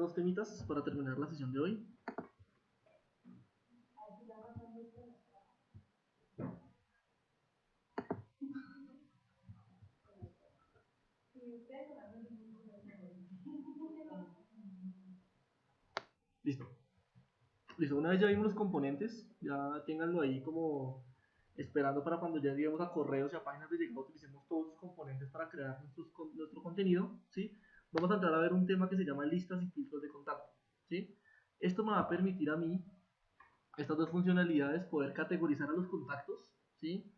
Dos temitas para terminar la sesión de hoy. Listo. Listo, una vez ya vimos los componentes, ya ténganlo ahí como esperando para cuando ya lleguemos a correos y a páginas de llegado, utilicemos todos los componentes para crear nuestro contenido, ¿sí? Vamos a entrar a ver un tema que se llama listas y filtros de contacto, ¿sí? Esto me va a permitir a mí, estas dos funcionalidades, poder categorizar a los contactos, ¿sí?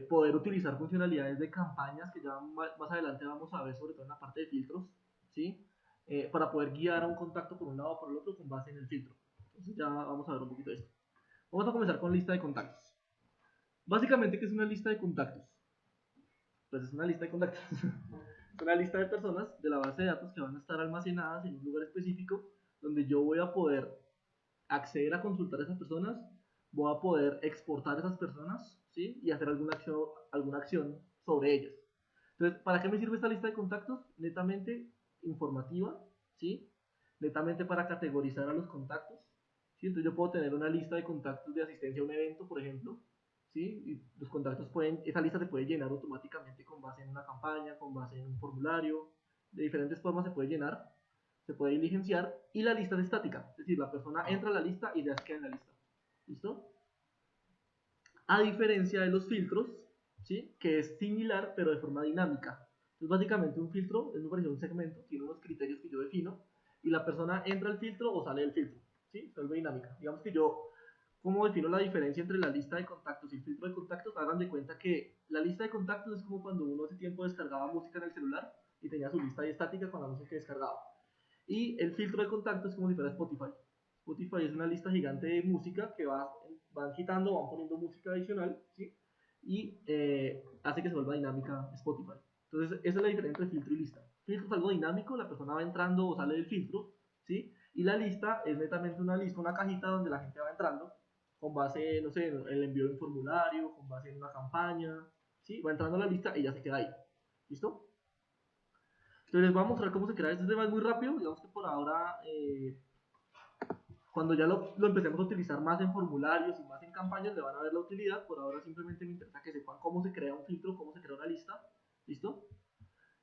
Poder utilizar funcionalidades de campañas que ya más adelante vamos a ver, sobre todo en la parte de filtros, ¿sí? Para poder guiar a un contacto por un lado o por el otro con base en el filtro. Entonces ya vamos a ver un poquito de esto. Vamos a comenzar con lista de contactos. Básicamente, ¿qué es una lista de contactos? Pues es una lista de contactos. Es una lista de personas de la base de datos que van a estar almacenadas en un lugar específico donde yo voy a poder acceder a consultar a esas personas, voy a poder exportar a esas personas, ¿sí? Y hacer alguna acción sobre ellas. Entonces, ¿para qué me sirve esta lista de contactos? Netamente informativa, ¿sí? Netamente para categorizar a los contactos, ¿sí? Entonces yo puedo tener una lista de contactos de asistencia a un evento, por ejemplo, ¿sí? Y los contactos esa lista se puede llenar automáticamente con base en una campaña, con base en un formulario, de diferentes formas se puede llenar, se puede diligenciar, y la lista es estática, es decir, la persona entra a la lista y ya se queda en la lista. ¿Listo? A diferencia de los filtros, ¿sí? Que es similar pero de forma dinámica. Entonces básicamente un filtro es muy parecido a un segmento, tiene unos criterios que yo defino y la persona entra al filtro o sale del filtro, ¿sí? Se vuelve dinámica. Digamos que yo, ¿cómo defino la diferencia entre la lista de contactos y el filtro de contactos? Hagan de cuenta que la lista de contactos es como cuando uno hace tiempo descargaba música en el celular y tenía su lista ahí estática con la música que descargaba. Y el filtro de contactos es como si fuera Spotify. Spotify es una lista gigante de música que van quitando, van poniendo música adicional, ¿sí? Y hace que se vuelva dinámica Spotify. Entonces, esa es la diferencia entre filtro y lista. Filtro es algo dinámico, la persona va entrando o sale del filtro, ¿sí? Y la lista es netamente una lista, una cajita donde la gente va entrando con base, no sé, en el envío de un formulario, con base en una campaña, ¿sí? Va entrando a la lista y ya se queda ahí. ¿Listo? Entonces les voy a mostrar cómo se crea este tema, es muy rápido, digamos que por ahora, cuando ya lo empecemos a utilizar más en formularios y más en campañas, le van a ver la utilidad. Por ahora simplemente me interesa que sepan cómo se crea un filtro, cómo se crea una lista, ¿listo?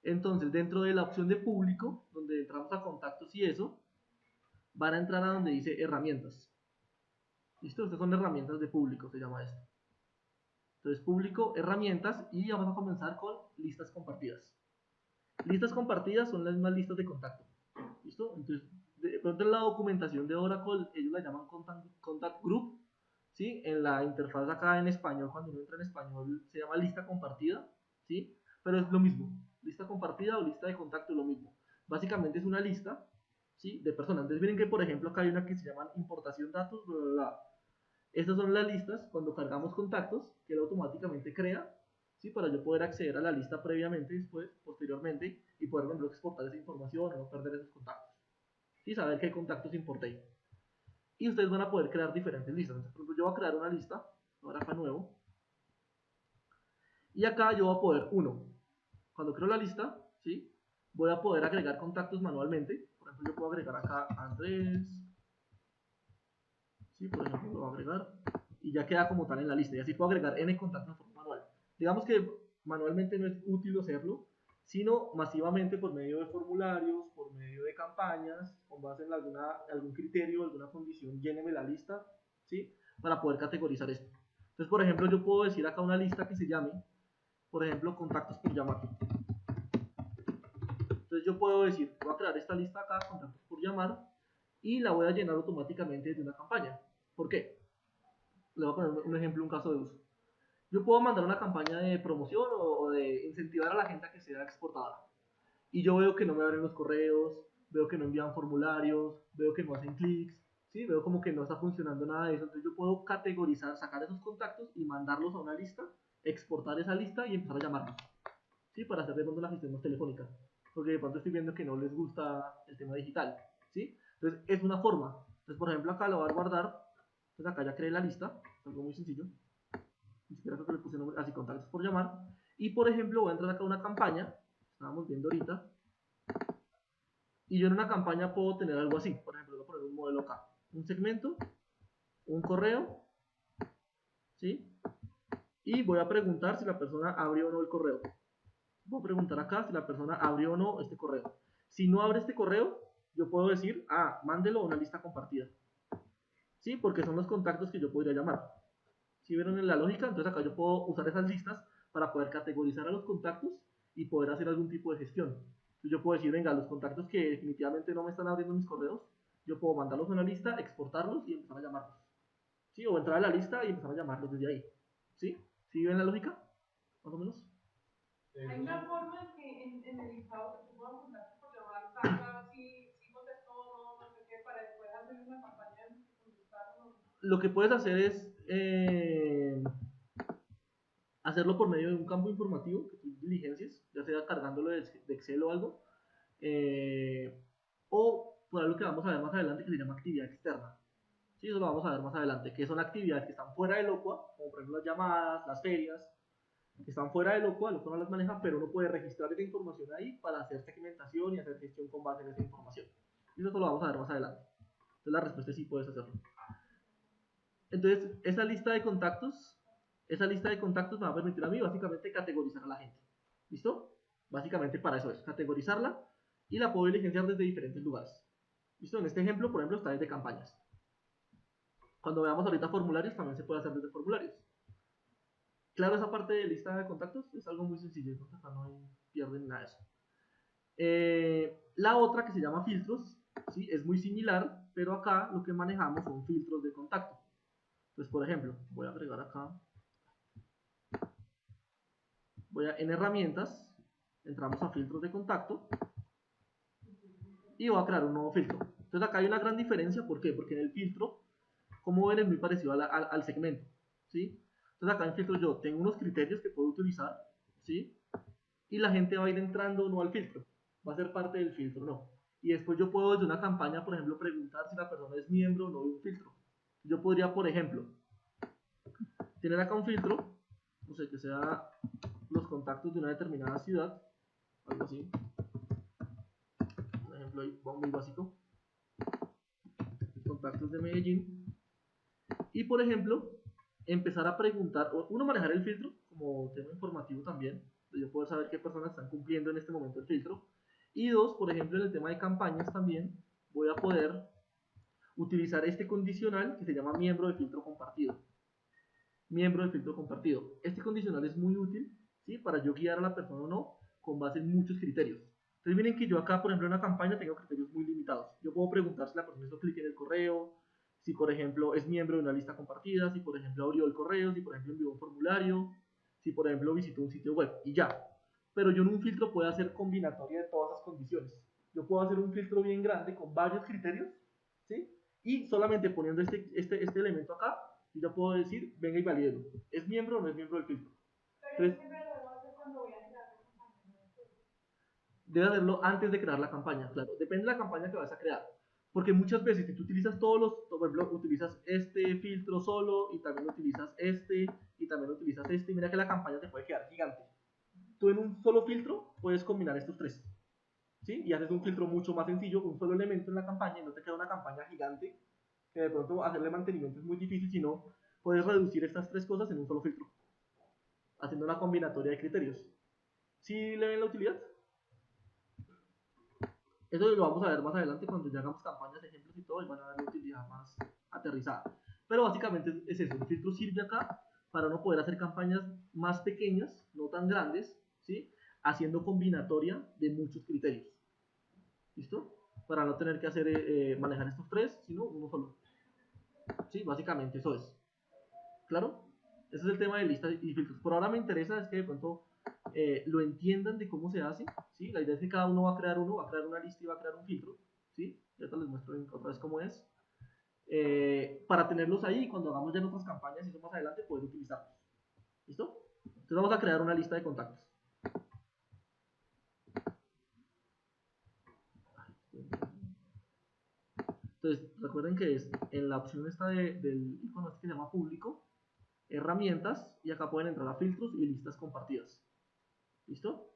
Entonces dentro de la opción de público, donde entramos a contactos y eso, van a entrar a donde dice herramientas, ¿listo? Estas son herramientas de público, se llama esto. Entonces público, herramientas, y vamos a comenzar con listas compartidas. Listas compartidas son las mismas listas de contacto, ¿listo? Entonces, de pronto en la documentación de Oracle, ellos la llaman contact group, ¿sí? En la interfaz acá en español, cuando uno entra en español, se llama lista compartida, ¿sí? Pero es lo mismo, lista compartida o lista de contacto es lo mismo. Básicamente es una lista, ¿sí? De personas. Entonces miren que, por ejemplo, acá hay una que se llama importación datos, bla, bla, bla. Estas son las listas cuando cargamos contactos, que él automáticamente crea, ¿sí? Para yo poder acceder a la lista previamente, después, posteriormente, y poder, por ejemplo, exportar esa información o no perder esos contactos. Y saber qué contactos importé. Y ustedes van a poder crear diferentes listas. Entonces, por ejemplo, yo voy a crear una lista, ahora acá nuevo, y acá yo voy a poder, cuando creo la lista, ¿sí? Voy a poder agregar contactos manualmente. Por ejemplo, yo puedo agregar acá a Andrés, ¿sí? Por ejemplo, lo voy a agregar, y ya queda como tal en la lista. Y así puedo agregar N contactos de forma manual. Digamos que manualmente no es útil hacerlo, sino masivamente por medio de formularios, por medio de campañas, con base en algún criterio, alguna condición, lléneme la lista, ¿sí? Para poder categorizar esto. Entonces, por ejemplo, yo puedo decir acá una lista que se llame, por ejemplo, contactos por llamar. Entonces yo puedo decir, voy a crear esta lista acá, contactos por llamar, y la voy a llenar automáticamente desde una campaña. ¿Por qué? Le voy a poner un ejemplo, un caso de uso. Yo puedo mandar una campaña de promoción o de incentivar a la gente a que sea exportada. Y yo veo que no me abren los correos, veo que no envían formularios, veo que no hacen clics, ¿sí? Veo como que no está funcionando nada de eso. Entonces yo puedo categorizar, sacar esos contactos y mandarlos a una lista, exportar esa lista y empezar a llamarlos, ¿sí? Para hacer de pronto la gestión más telefónica. Porque de pronto estoy viendo que no les gusta el tema digital, ¿sí? Entonces es una forma. Entonces, por ejemplo, acá lo voy a guardar. Entonces acá ya creé la lista, es algo muy sencillo. Ni siquiera creo que le puse nombre, así contactos por llamar. Y por ejemplo, voy a entrar acá a una campaña, estábamos viendo ahorita. Y yo en una campaña puedo tener algo así. Por ejemplo, voy a poner un modelo acá. Un segmento, un correo, ¿sí? Y voy a preguntar si la persona abrió o no el correo. Voy a preguntar acá si la persona abrió o no este correo. Si no abre este correo, yo puedo decir, mándelo a una lista compartida. ¿Sí? Porque son los contactos que yo podría llamar. ¿Sí vieron en la lógica? Entonces acá yo puedo usar esas listas para poder categorizar a los contactos y poder hacer algún tipo de gestión. Entonces yo puedo decir, venga, los contactos que definitivamente no me están abriendo mis correos, yo puedo mandarlos a una lista, exportarlos y empezar a llamarlos. ¿Sí? O entrar a la lista y empezar a llamarlos desde ahí. ¿Sí? ¿Sí ven la lógica? Más o menos. Hay una forma en que en el listado que tú puedas contactos por llamar saca si contestó o no, no sé qué, para después hacer una campaña de contestar o no. Lo que puedes hacer es hacerlo por medio de un campo informativo que tú diligencias, ya sea cargándolo de Excel o algo, o por algo que vamos a ver más adelante que se llama actividad externa. Sí, eso lo vamos a ver más adelante, que son actividades que están fuera del OCUA, como por ejemplo las llamadas, las ferias, que están fuera del OCUA, el OCUA no las maneja, pero uno puede registrar esa información ahí para hacer segmentación y hacer gestión con base en esa información. Y eso lo vamos a ver más adelante. Entonces la respuesta es sí, puedes hacerlo. Entonces, esa lista de contactos me va a permitir a mí básicamente categorizar a la gente. ¿Listo? Básicamente para eso es, categorizarla y la puedo diligenciar desde diferentes lugares. ¿Listo? En este ejemplo, por ejemplo, está desde campañas. Cuando veamos ahorita formularios, también se puede hacer desde formularios. Claro, esa parte de lista de contactos es algo muy sencillo, entonces acá no hay pierde ni nada de eso. La otra que se llama filtros, ¿sí? Es muy similar, pero acá lo que manejamos son filtros de contacto. Entonces, por ejemplo, voy a agregar acá, en herramientas, entramos a filtros de contacto y voy a crear un nuevo filtro. Entonces acá hay una gran diferencia, ¿por qué? Porque en el filtro, como ven, es muy parecido al segmento, ¿sí? Entonces acá en filtro yo tengo unos criterios que puedo utilizar, ¿sí? Y la gente va a ir entrando o no al filtro, va a ser parte del filtro, no. Y después yo puedo desde una campaña, por ejemplo, preguntar si la persona es miembro o no de un filtro. Yo podría, por ejemplo, tener acá un filtro, no sé, que sea los contactos de una determinada ciudad, algo así, un ejemplo ahí, muy básico, contactos de Medellín, y por ejemplo, empezar a preguntar, uno, manejar el filtro como tema informativo también, de yo poder saber qué personas están cumpliendo en este momento el filtro, y dos, por ejemplo, en el tema de campañas también, voy a poder utilizar este condicional que se llama miembro de filtro compartido. Miembro de filtro compartido. Este condicional es muy útil, ¿sí? Para yo guiar a la persona o no con base en muchos criterios. Entonces miren que yo acá, por ejemplo, en una campaña tengo criterios muy limitados. Yo puedo preguntar si la persona hizo clic en el correo, si por ejemplo es miembro de una lista compartida, si por ejemplo abrió el correo, si por ejemplo envió un formulario, si por ejemplo visitó un sitio web y ya. Pero yo en un filtro puedo hacer combinatoria de todas esas condiciones. Yo puedo hacer un filtro bien grande con varios criterios, ¿sí? Y solamente poniendo este elemento acá, yo ya puedo decir, venga y valídelo. ¿Es miembro o no es miembro del filtro? Pero entonces, siempre lo debo hacer cuando voy a crear la campaña. Debe hacerlo antes de crear la campaña, claro. Depende de la campaña que vas a crear. Porque muchas veces si tú utilizas por ejemplo, utilizas este filtro solo y también utilizas este y también utilizas este, y mira que la campaña te puede quedar gigante. Tú en un solo filtro puedes combinar estos tres, ¿sí? Y haces un filtro mucho más sencillo, un solo elemento en la campaña y no te queda una campaña gigante que de pronto hacerle mantenimiento es muy difícil, sino puedes reducir estas tres cosas en un solo filtro, haciendo una combinatoria de criterios. ¿Sí le ven la utilidad? Eso lo vamos a ver más adelante cuando ya hagamos campañas, ejemplos y todo, y van a ver la utilidad más aterrizada. Pero básicamente es eso, el filtro sirve acá para no poder hacer campañas más pequeñas, no tan grandes, ¿sí? Haciendo combinatoria de muchos criterios. ¿Listo? Para no tener que hacer manejar estos tres, sino uno solo. Sí, básicamente eso es. ¿Claro? Ese es el tema de listas y filtros. Por ahora me interesa es que de pronto lo entiendan de cómo se hace, ¿sí? La idea es que cada uno va a crear una lista y va a crear un filtro, ¿sí? Ya te les muestro otra vez cómo es. Para tenerlos ahí y cuando hagamos ya nuestras campañas y eso más adelante poder utilizarlos. ¿Listo? Entonces vamos a crear una lista de contactos. Entonces recuerden que es en la opción esta del icono este que se llama público, herramientas, y acá pueden entrar a filtros y listas compartidas. ¿Listo?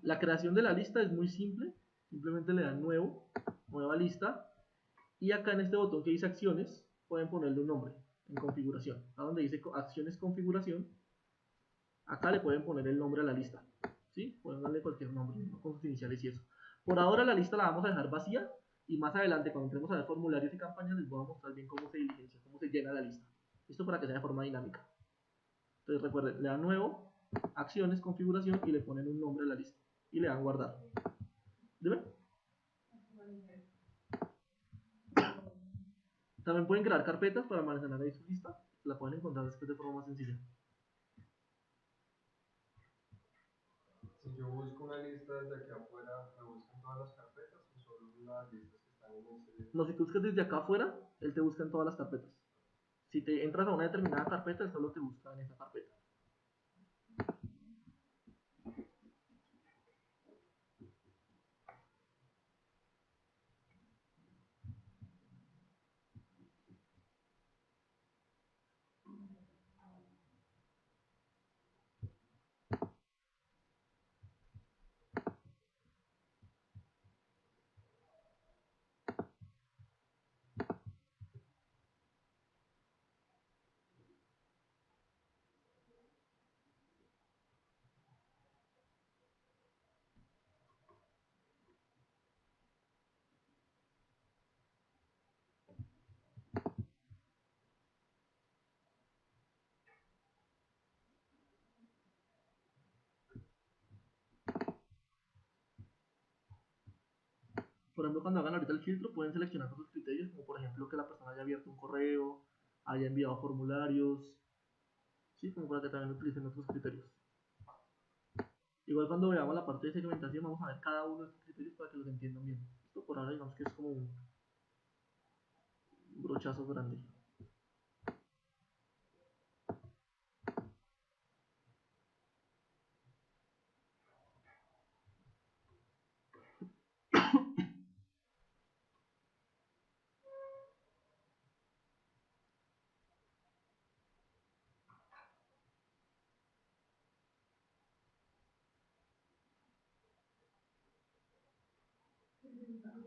La creación de la lista es muy simple, Simplemente le dan nuevo, nueva lista, y acá en este botón que dice acciones, pueden ponerle un nombre en configuración. A donde dice acciones configuración, acá le pueden poner el nombre a la lista. ¿Sí? Pueden darle cualquier nombre, ¿no? Con sus iniciales y eso. Por ahora la lista la vamos a dejar vacía, y más adelante cuando entremos a ver formularios y campañas les voy a mostrar bien cómo se diligencia, cómo se llena la lista. Esto para que sea de forma dinámica. Entonces recuerden, le dan nuevo, acciones, configuración y le ponen un nombre a la lista. Y le dan guardar. ¿Dime? También pueden crear carpetas para almacenar ahí su lista. La pueden encontrar después de forma más sencilla. Si yo busco una lista desde aquí afuera, ¿me buscan todas las carpetas o solo las listas que están en ese? No, si tú buscas desde acá afuera, él te busca en todas las carpetas. Si te entras a una determinada carpeta, él solo te busca en esa carpeta. Por ejemplo, cuando hagan ahorita el filtro, pueden seleccionar otros criterios, como por ejemplo que la persona haya abierto un correo, haya enviado formularios, ¿sí? Como para que también utilicen otros criterios. Igual cuando veamos la parte de segmentación, vamos a ver cada uno de estos criterios para que los entiendan bien. Esto por ahora digamos que es como un brochazo grande.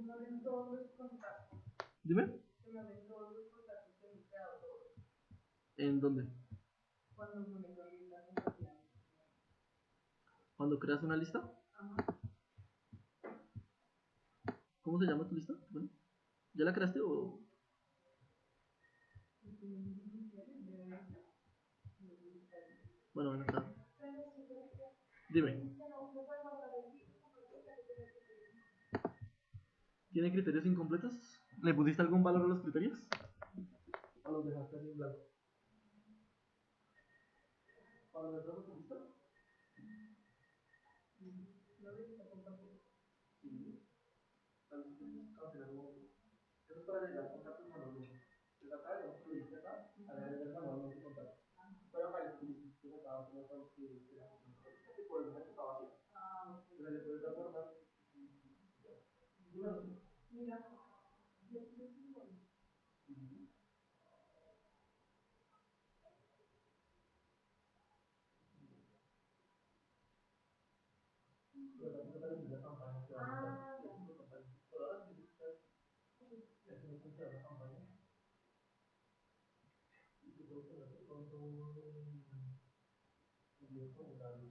Me ven todos los contactos. Dime, Me ven todos los contactos que me he creado todos. ¿en dónde? Cuando me meto a listas en Cuando creas una lista, Ajá. ¿cómo se llama tu lista? Bueno, ¿ya la creaste o...? Bueno, bueno, está. Dime. ¿Tiene criterios incompletos? ¿Le pusiste algún valor a los criterios? ¿O los dejaste así en blanco? ¿Para entrar a tu lista? Sí. Cancelar un momento. Eso es para agregar contactos manualmente. Entonces acá, digamos que lo dice acá, agregar manualmente contactos. Pero acá tu lista. Entonces acá vamos a ver que la función de la lista y por el momento está vacía. Entonces le puedes dar guardar. Mira, Pero tampoco te la campaña que va a montar. Por ahora sí, es que no funciona la campaña. Y que tengo que poner de pronto envío formulario. Envío formulario.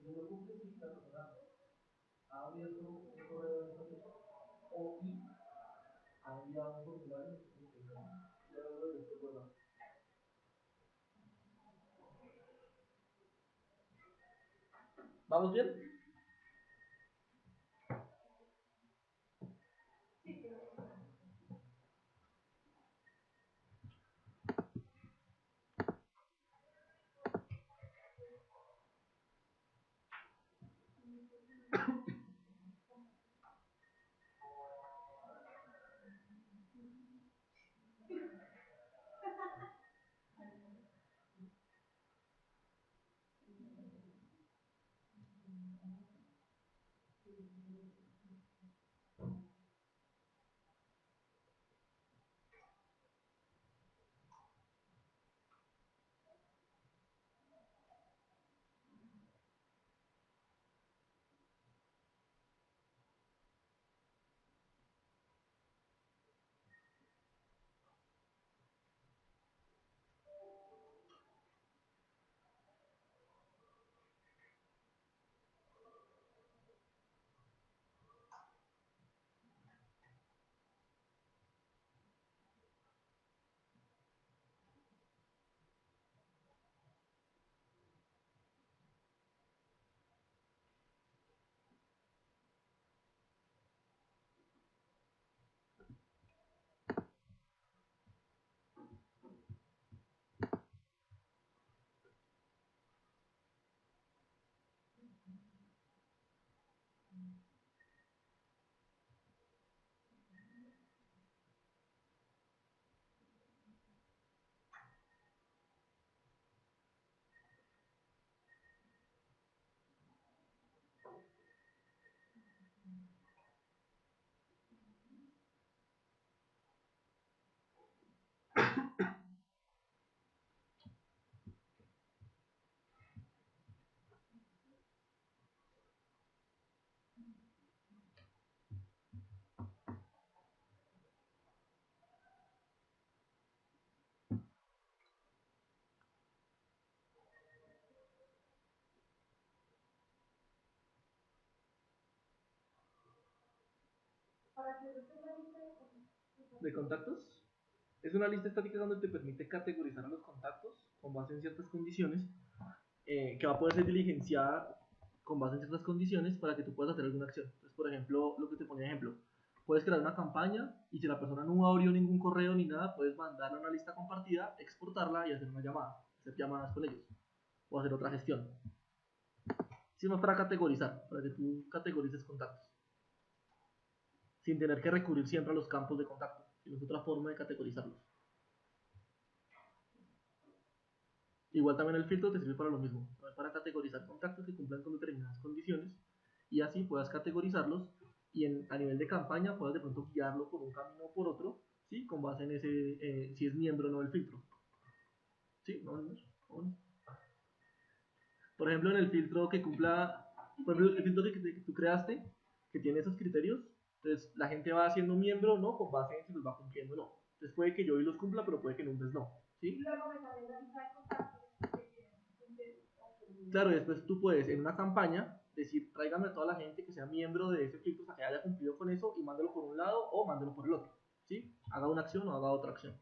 No cumple si la persona ha abierto un correo de esa fecha o y ha enviado un formulario. Ya lo de este programa. ¿Vamos bien? para que yo tenga lista ¿De contactos? Es una lista estática donde te permite categorizar a los contactos con base en ciertas condiciones, que va a poder ser diligenciada con base en ciertas condiciones para que tú puedas hacer alguna acción. Entonces, por ejemplo, lo que te ponía de ejemplo, puedes crear una campaña y si la persona no abrió ningún correo ni nada, puedes mandarle una lista compartida, exportarla y hacer una llamada, hacer llamadas con ellos o hacer otra gestión. Sino para categorizar, para que tú categorices contactos sin tener que recurrir siempre a los campos de contacto, sino es otra forma de categorizarlos. Igual también el filtro te sirve para lo mismo, para categorizar contactos que cumplan con determinadas condiciones y así puedas categorizarlos y a nivel de campaña puedas de pronto guiarlo por un camino o por otro, ¿sí? Con base en ese, si es miembro o no del filtro. ¿Sí? Por ejemplo, en el filtro que cumpla, por ejemplo, el filtro que tú creaste, que tiene esos criterios, entonces la gente va siendo miembro o no con base en si los va cumpliendo o no. Entonces puede que yo hoy los cumpla, pero puede que en un mes no. ¿Sí? y luego me sale la lista de contactos Claro, y después tú puedes en una campaña decir, tráigame a toda la gente que sea miembro de ese filtro, o sea, que haya cumplido con eso y mándelo por un lado o mándelo por el otro. ¿Sí? Haga una acción o haga otra acción.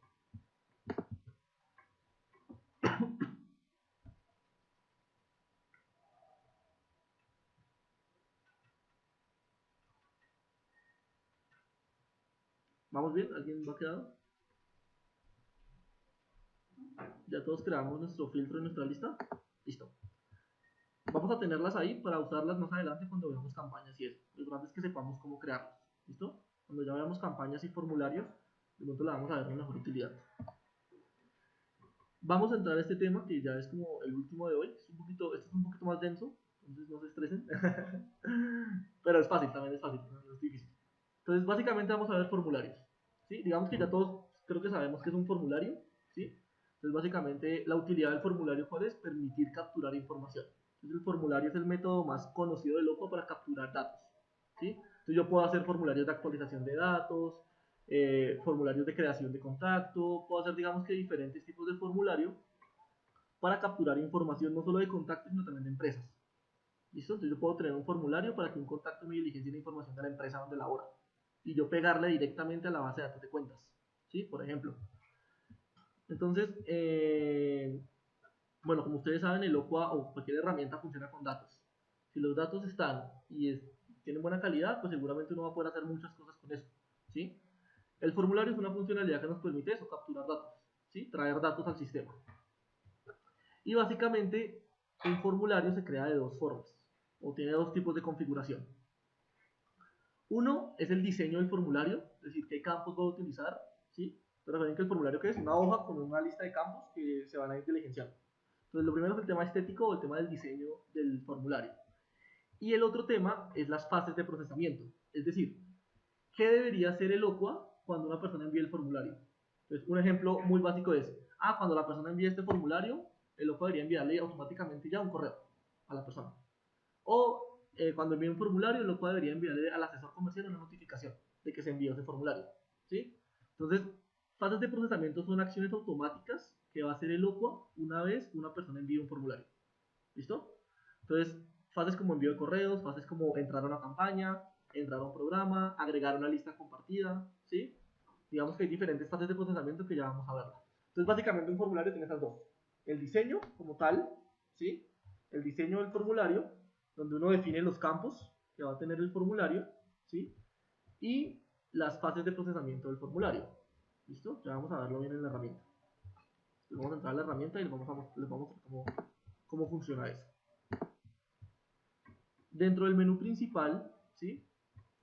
¿Vamos bien? ¿Alguien va quedado? ¿Ya todos creamos nuestro filtro en nuestra lista? Listo. Vamos a tenerlas ahí para usarlas más adelante cuando veamos campañas y eso. Lo importante es que sepamos cómo crearlas. ¿Listo? Cuando ya veamos campañas y formularios, de pronto la vamos a ver con mejor utilidad. Vamos a entrar a este tema que ya es como el último de hoy. Este es un poquito más denso, entonces no se estresen. Pero es fácil, también es fácil, no es difícil. Entonces, básicamente vamos a ver formularios. ¿Sí? Digamos que ya todos creo que sabemos que es un formulario. ¿Sí? Entonces, básicamente, la utilidad del formulario, ¿cuál es? Permitir capturar información. Entonces, el formulario es el método más conocido de Loqua para capturar datos. ¿Sí? Entonces, yo puedo hacer formularios de actualización de datos, formularios de creación de contacto, puedo hacer, digamos que diferentes tipos de formulario para capturar información no solo de contactos, sino también de empresas. ¿Listo? Entonces, yo puedo tener un formulario para que un contacto me diligencie la información de la empresa donde labora y yo pegarle directamente a la base de datos de cuentas. ¿Sí? Por ejemplo. Entonces, bueno, como ustedes saben, el Loqua o cualquier herramienta funciona con datos. Si los datos están y tienen buena calidad, pues seguramente uno va a poder hacer muchas cosas con eso. ¿Sí? El formulario es una funcionalidad que nos permite eso, capturar datos, ¿sí? Traer datos al sistema. Y básicamente, un formulario se crea de dos formas, o tiene dos tipos de configuración. Uno es el diseño del formulario, es decir, qué campos voy a utilizar, ¿sí? Pero recuerden que el formulario que es una hoja con una lista de campos que se van a ir diligenciando. Entonces, lo primero es el tema estético o el tema del diseño del formulario. Y el otro tema es las fases de procesamiento, es decir, ¿qué debería hacer el Loqua cuando una persona envíe el formulario? Entonces, un ejemplo muy básico es, cuando la persona envíe este formulario, el Loqua debería enviarle automáticamente ya un correo a la persona. O cuando envíe un formulario, el Loqua debería enviarle al asesor comercial una notificación de que se envió ese formulario. ¿Sí? Entonces, fases de procesamiento son acciones automáticas que va a hacer el Loqua una vez una persona envíe un formulario. ¿Listo? Entonces, fases como envío de correos, fases como entrar a una campaña, entrar a un programa, agregar una lista compartida, ¿sí? Digamos que hay diferentes fases de procesamiento que ya vamos a ver. Entonces, básicamente un formulario tiene esas dos. El diseño como tal, ¿sí? El diseño del formulario, donde uno define los campos que va a tener el formulario, ¿sí? Y las fases de procesamiento del formulario. ¿Listo? Ya vamos a verlo bien en la herramienta. Entonces, vamos a entrar a la herramienta y les vamos a mostrar cómo funciona eso. Dentro del menú principal, ¿sí?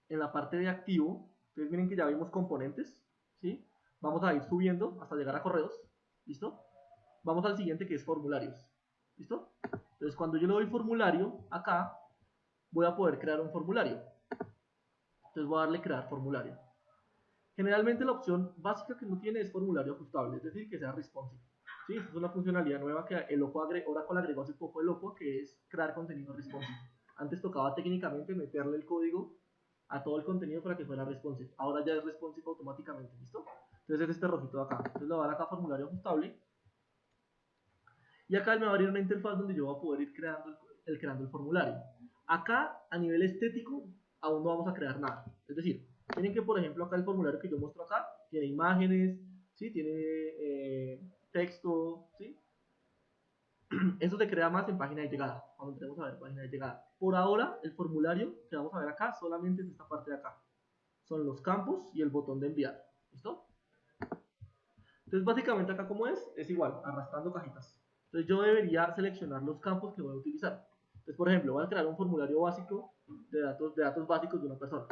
En la parte de activo, ustedes miren que ya vimos componentes, ¿sí? Vamos a ir subiendo hasta llegar a correos, ¿listo? Vamos al siguiente que es formularios, ¿listo? Entonces cuando yo le doy formulario, acá voy a poder crear un formulario. Entonces voy a darle crear formulario. Generalmente la opción básica que uno tiene es formulario ajustable, es decir, que sea responsive. ¿Sí? Esta es una funcionalidad nueva que Oracle agregó hace poco el Loqua, que es crear contenido responsive. Antes tocaba técnicamente meterle el código a todo el contenido para que fuera responsive. Ahora ya es responsive automáticamente, ¿listo? Entonces es este rojito de acá. Entonces le voy a dar acá formulario ajustable. Y acá me va a abrir una interfaz donde yo voy a poder ir creando el formulario. Acá, a nivel estético, aún no vamos a crear nada. Es decir, Miren que, por ejemplo, acá el formulario que yo muestro acá tiene imágenes, ¿sí? Tiene texto, ¿sí? Eso se crea más en página de llegada, cuando entremos a ver página de llegada. Por ahora, el formulario que vamos a ver acá solamente es esta parte de acá. Son los campos y el botón de enviar. ¿Listo? Entonces, básicamente acá como es igual, arrastrando cajitas. Entonces, yo debería seleccionar los campos que voy a utilizar. Entonces, por ejemplo, voy a crear un formulario básico de datos básicos de una persona.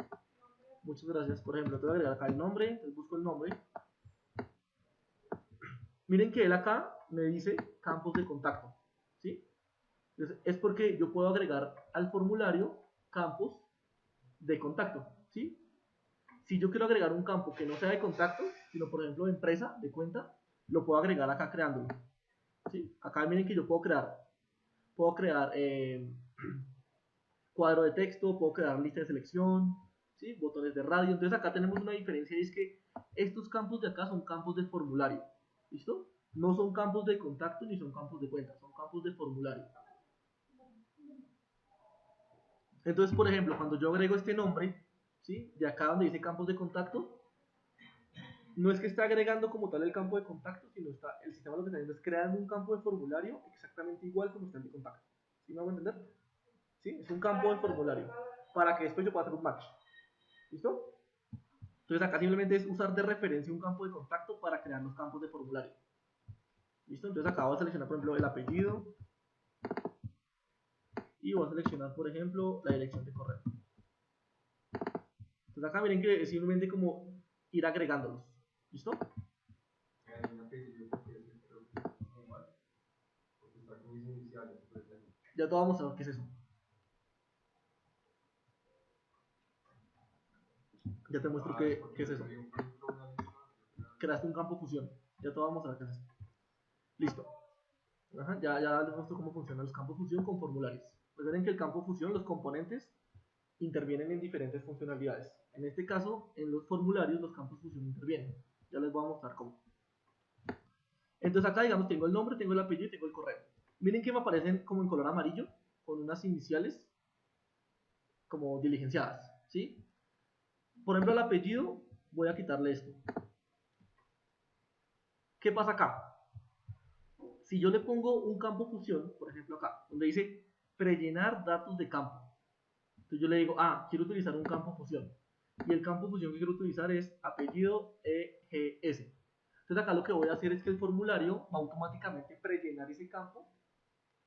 Muchas gracias. Por ejemplo, te voy a agregar acá el nombre. Entonces, busco el nombre. Miren que él acá me dice campos de contacto. ¿Sí? Entonces, es porque yo puedo agregar al formulario campos de contacto. ¿Sí? Si yo quiero agregar un campo que no sea de contacto, sino por ejemplo de empresa, de cuenta, lo puedo agregar acá creándolo. ¿Sí? Acá miren que yo puedo crear cuadro de texto, puedo crear lista de selección, ¿sí? Botones de radio. Entonces acá tenemos una diferencia y es que estos campos de acá son campos de formulario. ¿Listo? No son campos de contacto ni son campos de cuenta, son campos de formulario. Entonces, por ejemplo, cuando yo agrego este nombre, ¿sí? De acá donde dice campos de contacto, no es que está agregando como tal el campo de contacto, sino el sistema lo que está haciendo es creando un campo de formulario exactamente igual como está el de contacto. ¿Sí me hago entender? ¿Sí? Es un campo de formulario para que después yo pueda hacer un match. ¿Listo? Entonces acá simplemente es usar de referencia un campo de contacto para crear los campos de formulario. ¿Listo? Entonces acá voy a seleccionar, por ejemplo, el apellido y voy a seleccionar, por ejemplo, la dirección de correo. Entonces acá miren que es simplemente como ir agregándolos. ¿Listo? Hay un apellido porque es el creo que es normal, porque está con mis iniciales. Ya te vamos a ver qué es eso. Ya te muestro qué es eso. Creaste un campo fusión. Ya te vamos a ver qué es eso. Listo. Ajá, ya les muestro cómo funcionan los campos fusión con formularios. Recuerden que el campo fusión, los componentes, intervienen en diferentes funcionalidades. En este caso, en los formularios, los campos fusión intervienen. Ya les voy a mostrar cómo. Entonces acá, digamos, tengo el nombre, tengo el apellido y tengo el correo. Miren que me aparecen como en color amarillo, con unas iniciales como diligenciadas, ¿sí? Por ejemplo, al apellido voy a quitarle esto. ¿Qué pasa acá? Si yo le pongo un campo fusión, por ejemplo acá, donde dice prellenar datos de campo. Entonces yo le digo, quiero utilizar un campo fusión. Y el campo fusión que quiero utilizar es apellido EGS. Entonces acá lo que voy a hacer es que el formulario va automáticamente prellenar ese campo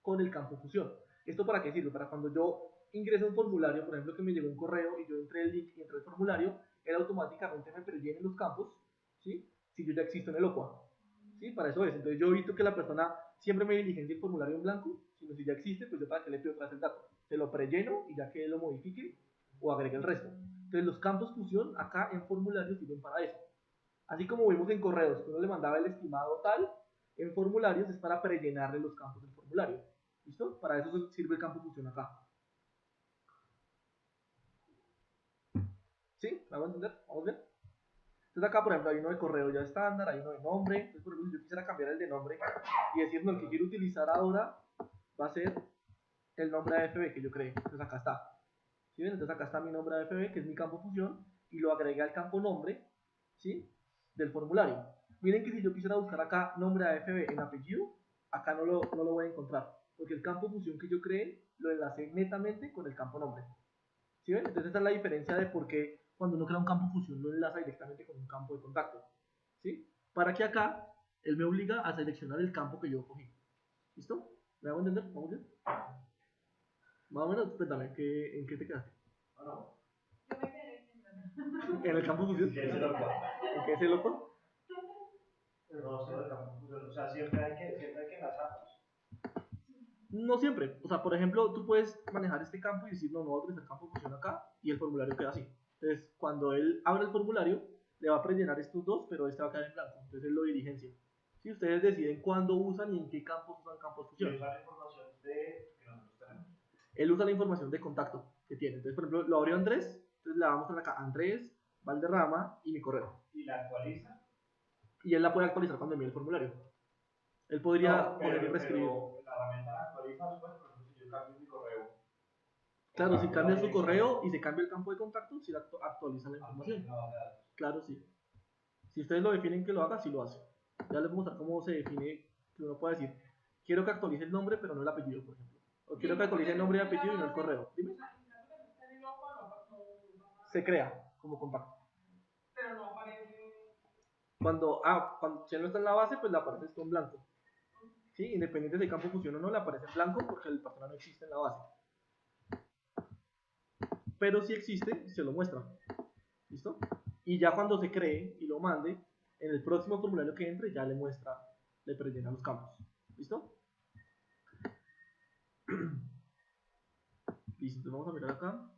con el campo fusión. ¿Esto para qué sirve? Para cuando yo ingreso un formulario, por ejemplo que me llegó un correo y yo entré el link y entré el formulario, él automáticamente me prellene los campos, ¿sí? Si yo ya existo en el OCUA. ¿Sí? Para eso es. Entonces yo evito que la persona siempre me diligencie el formulario en blanco, sino si ya existe, pues yo para qué le pido otra vez el dato. Se lo prelleno y ya que él lo modifique o agregue el resto. Entonces los campos fusión acá en formularios sirven para eso. Así como vimos en correos, que uno le mandaba el estimado tal, en formularios es para prellenarle los campos del formulario. ¿Listo? Para eso sirve el campo fusión acá. ¿Sí? ¿Me hago entender? ¿Vamos bien? Entonces acá, por ejemplo, hay uno de correo ya estándar, hay uno de nombre. Entonces, por ejemplo, si yo quisiera cambiar el de nombre y decir, no, el que quiero utilizar ahora va a ser el nombre AFB que yo creé. Entonces acá está. ¿Sí ven? Entonces acá está mi nombre AFB, que es mi campo fusión, y lo agregué al campo nombre, ¿sí? Del formulario. Miren que si yo quisiera buscar acá nombre AFB en apellido, acá no lo voy a encontrar, porque el campo fusión que yo creé lo enlacé netamente con el campo nombre. ¿Sí ven? Entonces esta es la diferencia de por qué cuando uno crea un campo fusión lo enlaza directamente con un campo de contacto. ¿Sí? Para que acá él me obliga a seleccionar el campo que yo cogí. ¿Listo? ¿Me hago entender? ¿Vamos bien? Más o menos, cuéntame, ¿en qué te quedaste? Yo me quedé ¿En el campo fusión? ¿Qué es el loco? ¿En qué es el loco? No, solo el campo fusión. O sea, siempre hay que enlazarlos. No siempre. O sea, por ejemplo, tú puedes manejar este campo y decir, no, no voy a utilizar el campo fusión acá, y el formulario queda así. Entonces, cuando él abre el formulario, le va a prellenar estos dos, pero este va a quedar en blanco. Entonces, él lo diligencia. Si ustedes deciden cuándo usan y en qué campos usan campos fusión. Y usar la información que nosotros tenemos. Él usa la información de contacto que tiene. Entonces, por ejemplo, lo abrió Andrés, entonces le vamos a acá Andrés, Valderrama y mi correo. Y la actualiza. Y él la puede actualizar cuando envíe el formulario. Él podría No, poner y reescribir. pero la herramienta la actualiza después, por ejemplo, si yo cambio mi correo. Claro, si cambia su correo y se cambia el campo de contacto, si actualiza la información. Claro, sí. Si ustedes lo definen que lo haga, sí lo hace. Ya les voy a mostrar cómo se define, que uno puede decir, quiero que actualice el nombre, pero no el apellido, por ejemplo. O quiero que actualice el nombre y apellido y no el correo. Dime. Se crea como contacto. Pero no aparece. Cuando si él no está en la base, pues le aparece esto en blanco. ¿Sí? Independiente de campo funciona o no, le aparece en blanco porque el persona no existe en la base. Pero si existe, se lo muestra. ¿Listo? Y ya cuando se cree y lo mande, en el próximo formulario que entre ya le muestra, le prellena los campos. ¿Listo? Listo, entonces vamos a mirar acá.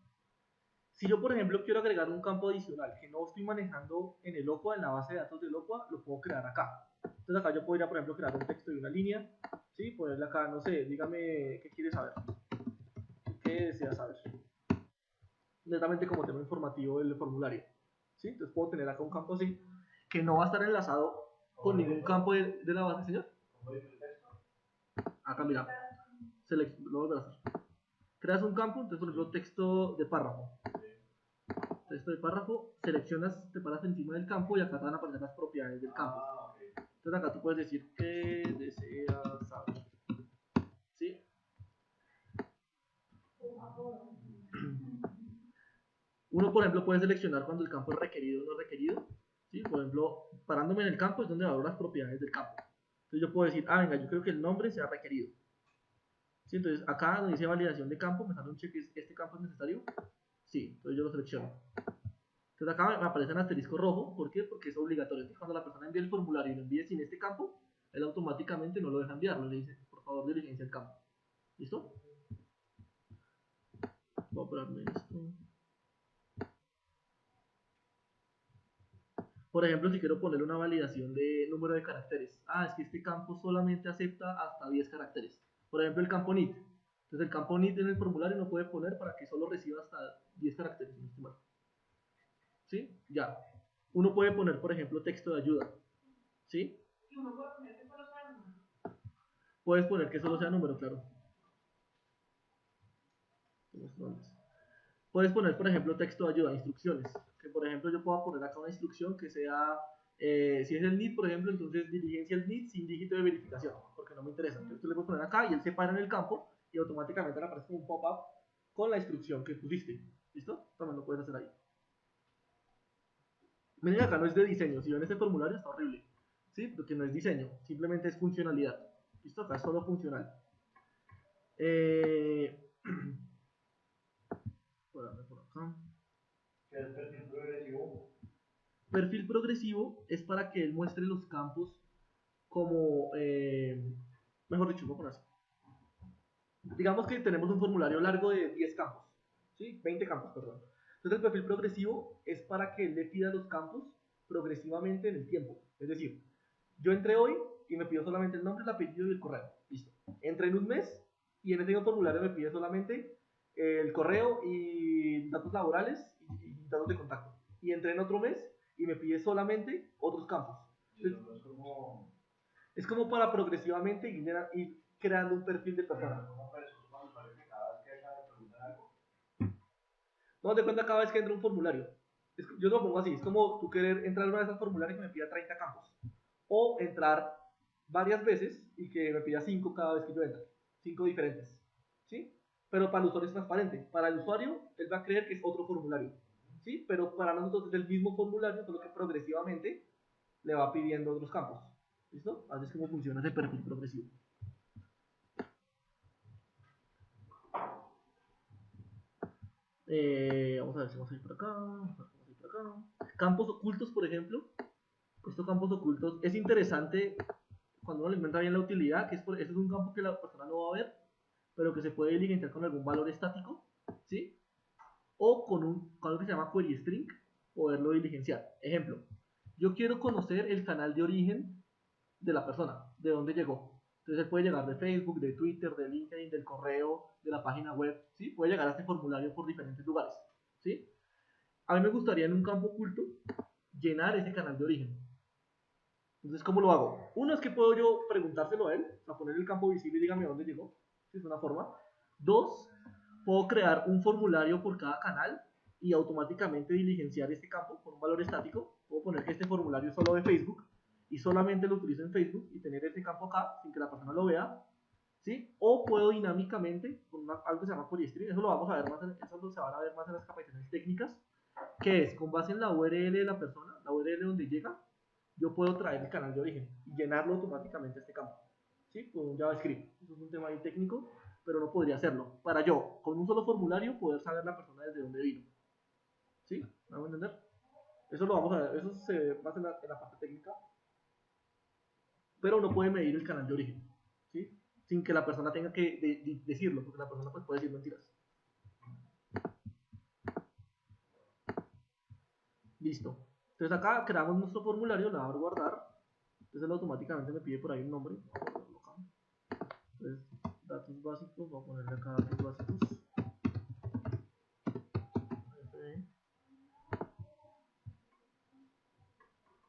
Si yo, por ejemplo, quiero agregar un campo adicional que no estoy manejando en el OCUA, en la base de datos del OCUA, lo puedo crear acá. Entonces acá yo podría, por ejemplo, crear un texto de una línea, ¿sí? Ponerle acá, no sé, dígame qué quiere saber, qué desea saber. Netamente como tema informativo del formulario, ¿sí? Entonces puedo tener acá un campo así, que no va a estar enlazado con ningún campo de la base, señor. Acá, mira, lo voy a hacer. Creas un campo, entonces por ejemplo texto de párrafo. Texto de párrafo, seleccionas, te paras encima del campo y acá te van a aparecer las propiedades del campo. Entonces acá tú puedes decir qué deseas saber. ¿Sí? Uno, por ejemplo, puede seleccionar cuando el campo es requerido o no requerido. ¿Sí? Por ejemplo, parándome en el campo es donde valoro las propiedades del campo. Entonces yo puedo decir, venga, yo creo que el nombre sea requerido. ¿Sí? Entonces acá donde dice validación de campo, me sale un check, ¿este campo es necesario? Sí, entonces yo lo selecciono. Entonces acá me aparece un asterisco rojo, ¿por qué? Porque es obligatorio. Entonces cuando la persona envíe el formulario y lo envíe sin este campo, él automáticamente no lo deja enviarlo, le dice, por favor diligencia el campo. ¿Listo? Voy a ponerme esto. Por ejemplo, si quiero ponerle una validación de número de caracteres. Es que este campo solamente acepta hasta 10 caracteres. Por ejemplo, el campo NIT. Entonces el campo NIT en el formulario no puede poner para que solo reciba hasta 10 caracteres. ¿Sí? Ya. Uno puede poner, por ejemplo, texto de ayuda. ¿Sí? Y uno puede poner que solo sea número. Puedes poner que solo sea número, claro. Puedes poner, por ejemplo, texto de ayuda, instrucciones. Que, por ejemplo, yo puedo poner acá una instrucción que sea, si es el NIT, por ejemplo, entonces diligencia el NIT sin dígito de verificación, porque no me interesa. Entonces tú le puedes poner acá y él se para en el campo y automáticamente le aparece un pop-up con la instrucción que pusiste. ¿Listo? También lo puedes hacer ahí. Miren, acá no es de diseño. Si ven este formulario está horrible. ¿Sí? Porque no es diseño, simplemente es funcionalidad. ¿Listo? Acá es solo funcional. Por acá. ¿Qué es perfil progresivo? Perfil progresivo es para que él muestre los campos como, mejor dicho, voy a poner así. Digamos que tenemos un formulario largo de 10 campos, ¿sí? 20 campos, perdón. Entonces el perfil progresivo es para que él le pida los campos progresivamente en el tiempo. Es decir, yo entré hoy y me pido solamente el nombre, el apellido y el correo. Listo. Entré en un mes y en ese mismo formulario me pide solamente el correo y datos laborales y datos de contacto. Y entré en otro mes y me pide solamente otros campos. Entonces, es como para progresivamente ir creando un perfil de persona. No te cuenta cada vez que entra un formulario. Yo lo pongo así, es como tú querer entrar a una de esas formularios que me pida 30 campos. O entrar varias veces y que me pida 5 cada vez que yo entre. 5 diferentes. ¿Sí? Pero para el usuario es transparente. Para el usuario, él va a creer que es otro formulario. ¿Sí? Pero para nosotros es el mismo formulario, solo que progresivamente le va pidiendo otros campos. ¿Listo? Así es como funciona ese perfil progresivo. Vamos a ver si vamos a ir por acá. Campos ocultos, por ejemplo. Estos campos ocultos es interesante cuando uno le encuentra bien la utilidad, que este es un campo que la persona no va a ver, pero que se puede diligenciar con algún valor estático, ¿sí? O con algo que se llama query string, poderlo diligenciar. Ejemplo, yo quiero conocer el canal de origen de la persona, de dónde llegó. Entonces él puede llegar de Facebook, de Twitter, de LinkedIn, del correo, de la página web, ¿sí? Puede llegar a este formulario por diferentes lugares, ¿sí? A mí me gustaría en un campo oculto llenar ese canal de origen. Entonces, ¿cómo lo hago? Uno es que puedo yo preguntárselo a él, o sea, poner el campo visible y dígame dónde llegó, ¿sí? Es una forma. Dos, puedo crear un formulario por cada canal y automáticamente diligenciar este campo con un valor estático. Puedo poner que este formulario es solo de Facebook y solamente lo utilizo en Facebook y tener este campo acá sin que la persona lo vea, ¿sí? O puedo dinámicamente con algo que se llama polystring, eso lo vamos a ver más, eso se van a ver más en las capacitaciones técnicas, que es con base en la URL de la persona, la URL donde llega, yo puedo traer el canal de origen y llenarlo automáticamente a este campo, ¿sí? Con un JavaScript. Eso es un tema ahí técnico, pero no podría hacerlo. Para yo, con un solo formulario, poder saber la persona desde dónde vino. ¿Sí? ¿Me van a entender? Eso lo vamos a ver, eso se basa en la parte técnica, pero uno puede medir el canal de origen, ¿sí? Sin que la persona tenga que decirlo, porque la persona pues, puede decir mentiras. Listo. Entonces acá creamos nuestro formulario, le voy a dar guardar. Entonces él automáticamente me pide por ahí un nombre. Entonces, datos básicos, voy a ponerle acá datos básicos.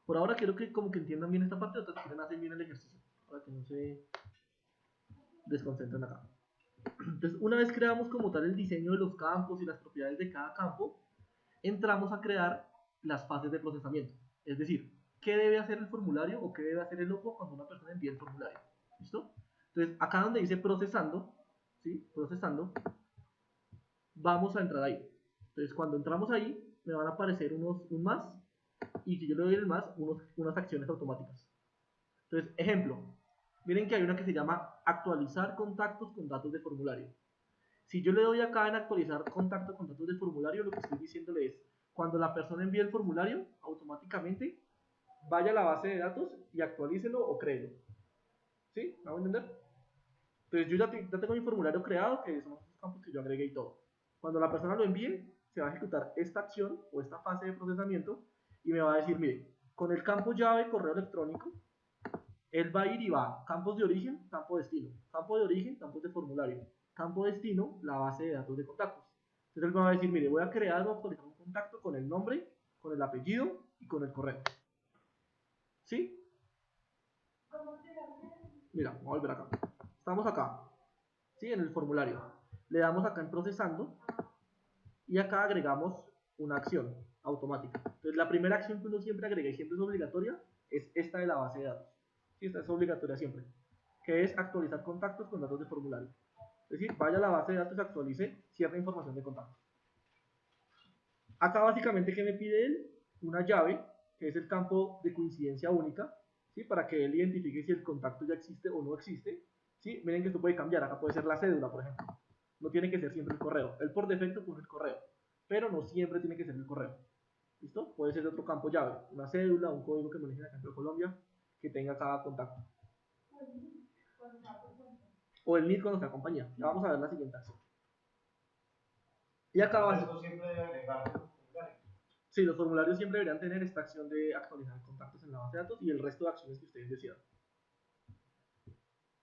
Por ahora quiero que como que entiendan bien esta parte, otras quieren hacer bien el ejercicio, para que no se desconcentren acá. Entonces, una vez creamos como tal el diseño de los campos y las propiedades de cada campo, entramos a crear las fases de procesamiento. Es decir, qué debe hacer el formulario o qué debe hacer el loco cuando una persona envía el formulario. ¿Listo? Entonces, acá donde dice procesando, ¿sí? Procesando, vamos a entrar ahí. Entonces, cuando entramos ahí, me van a aparecer un más, y si yo le doy el más, unas acciones automáticas. Entonces, ejemplo, miren que hay una que se llama actualizar contactos con datos de formulario. Si yo le doy acá en actualizar contactos con datos de formulario, lo que estoy diciéndole es, cuando la persona envíe el formulario, automáticamente vaya a la base de datos y actualícelo o créelo. ¿Sí? ¿Me van a entender? Entonces yo ya tengo mi formulario creado, que son los campos que yo agregué y todo. Cuando la persona lo envíe, se va a ejecutar esta acción o esta fase de procesamiento y me va a decir, mire, con el campo llave correo electrónico, él va a ir y va campos de origen, campo destino, campo de origen, campos de formulario, campo destino, la base de datos de contactos. Entonces él me va a decir, mire, voy a crear o actualizar un contacto con el nombre, con el apellido y con el correo. ¿Sí? Mira, vamos a volver acá. Estamos acá, ¿sí? En el formulario. Le damos acá en procesando y acá agregamos una acción automática. Entonces la primera acción que uno siempre agrega y siempre es obligatoria es esta de la base de datos. Sí, esta es obligatoria siempre, que es actualizar contactos con datos de formulario. Es decir, vaya a la base de datos y actualice cierta información de contactos. Acá básicamente, ¿qué me pide él? Una llave, que es el campo de coincidencia única, ¿sí? Para que él identifique si el contacto ya existe o no existe. ¿Sí? Miren que esto puede cambiar, acá puede ser la cédula, por ejemplo. No tiene que ser siempre el correo. Él por defecto pone el correo, pero no siempre tiene que ser el correo. ¿Listo? Puede ser de otro campo llave, una cédula, un código que manejen acá en Colombia, que tenga cada contacto. O el NID cuando se acompaña. Ya vamos a ver la siguiente acción. Y acá va. Esto siempre debe agregar los formularios. Sí, los formularios siempre deberían tener esta acción de actualizar contactos en la base de datos y el resto de acciones que ustedes decidan.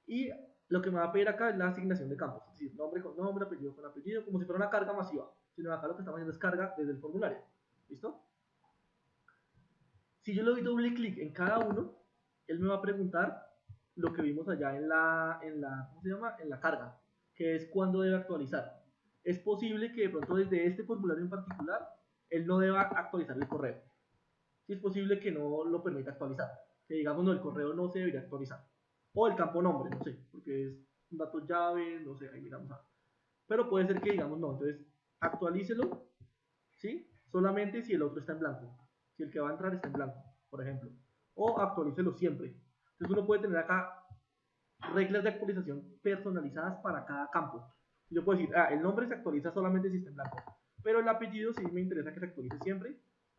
Y lo que me va a pedir acá es la asignación de campos, es decir, nombre con nombre, apellido con apellido, como si fuera una carga masiva. Sino acá lo que estamos haciendo es carga desde el formulario. ¿Listo? Si yo le doy doble clic en cada uno, él me va a preguntar lo que vimos allá ¿cómo se llama? En la carga, que es cuándo debe actualizar. Es posible que de pronto desde este formulario en particular, él no deba actualizar el correo. Si es posible que no lo permita actualizar, que digamos no, el correo no se debería actualizar. O el campo nombre, no sé, porque es un dato llave, no sé, ahí miramos. Pero puede ser que digamos no, entonces actualícelo, ¿sí? Solamente si el otro está en blanco. Si el que va a entrar está en blanco, por ejemplo. O actualícelo siempre. Entonces uno puede tener acá reglas de actualización personalizadas para cada campo. Yo puedo decir, el nombre se actualiza solamente si está en blanco. Pero el apellido sí me interesa que se actualice siempre,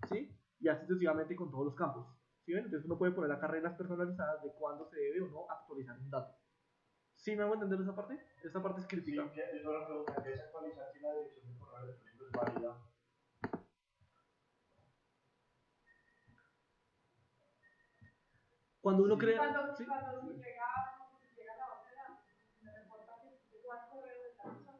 ¿sí? Y así sucesivamente con todos los campos. ¿Sí ven? Entonces uno puede poner acá reglas personalizadas de cuándo se debe o no actualizar un dato. ¿Sí me hago entender esa parte? Esta parte es crítica. Sí, yo solo pregunto, ¿qué es actualizar si la dirección de correo electrónico es válida? Cuando uno crea... Cuando ¿sí? llega a la base de datos, me reporta que llegó al correo de la persona.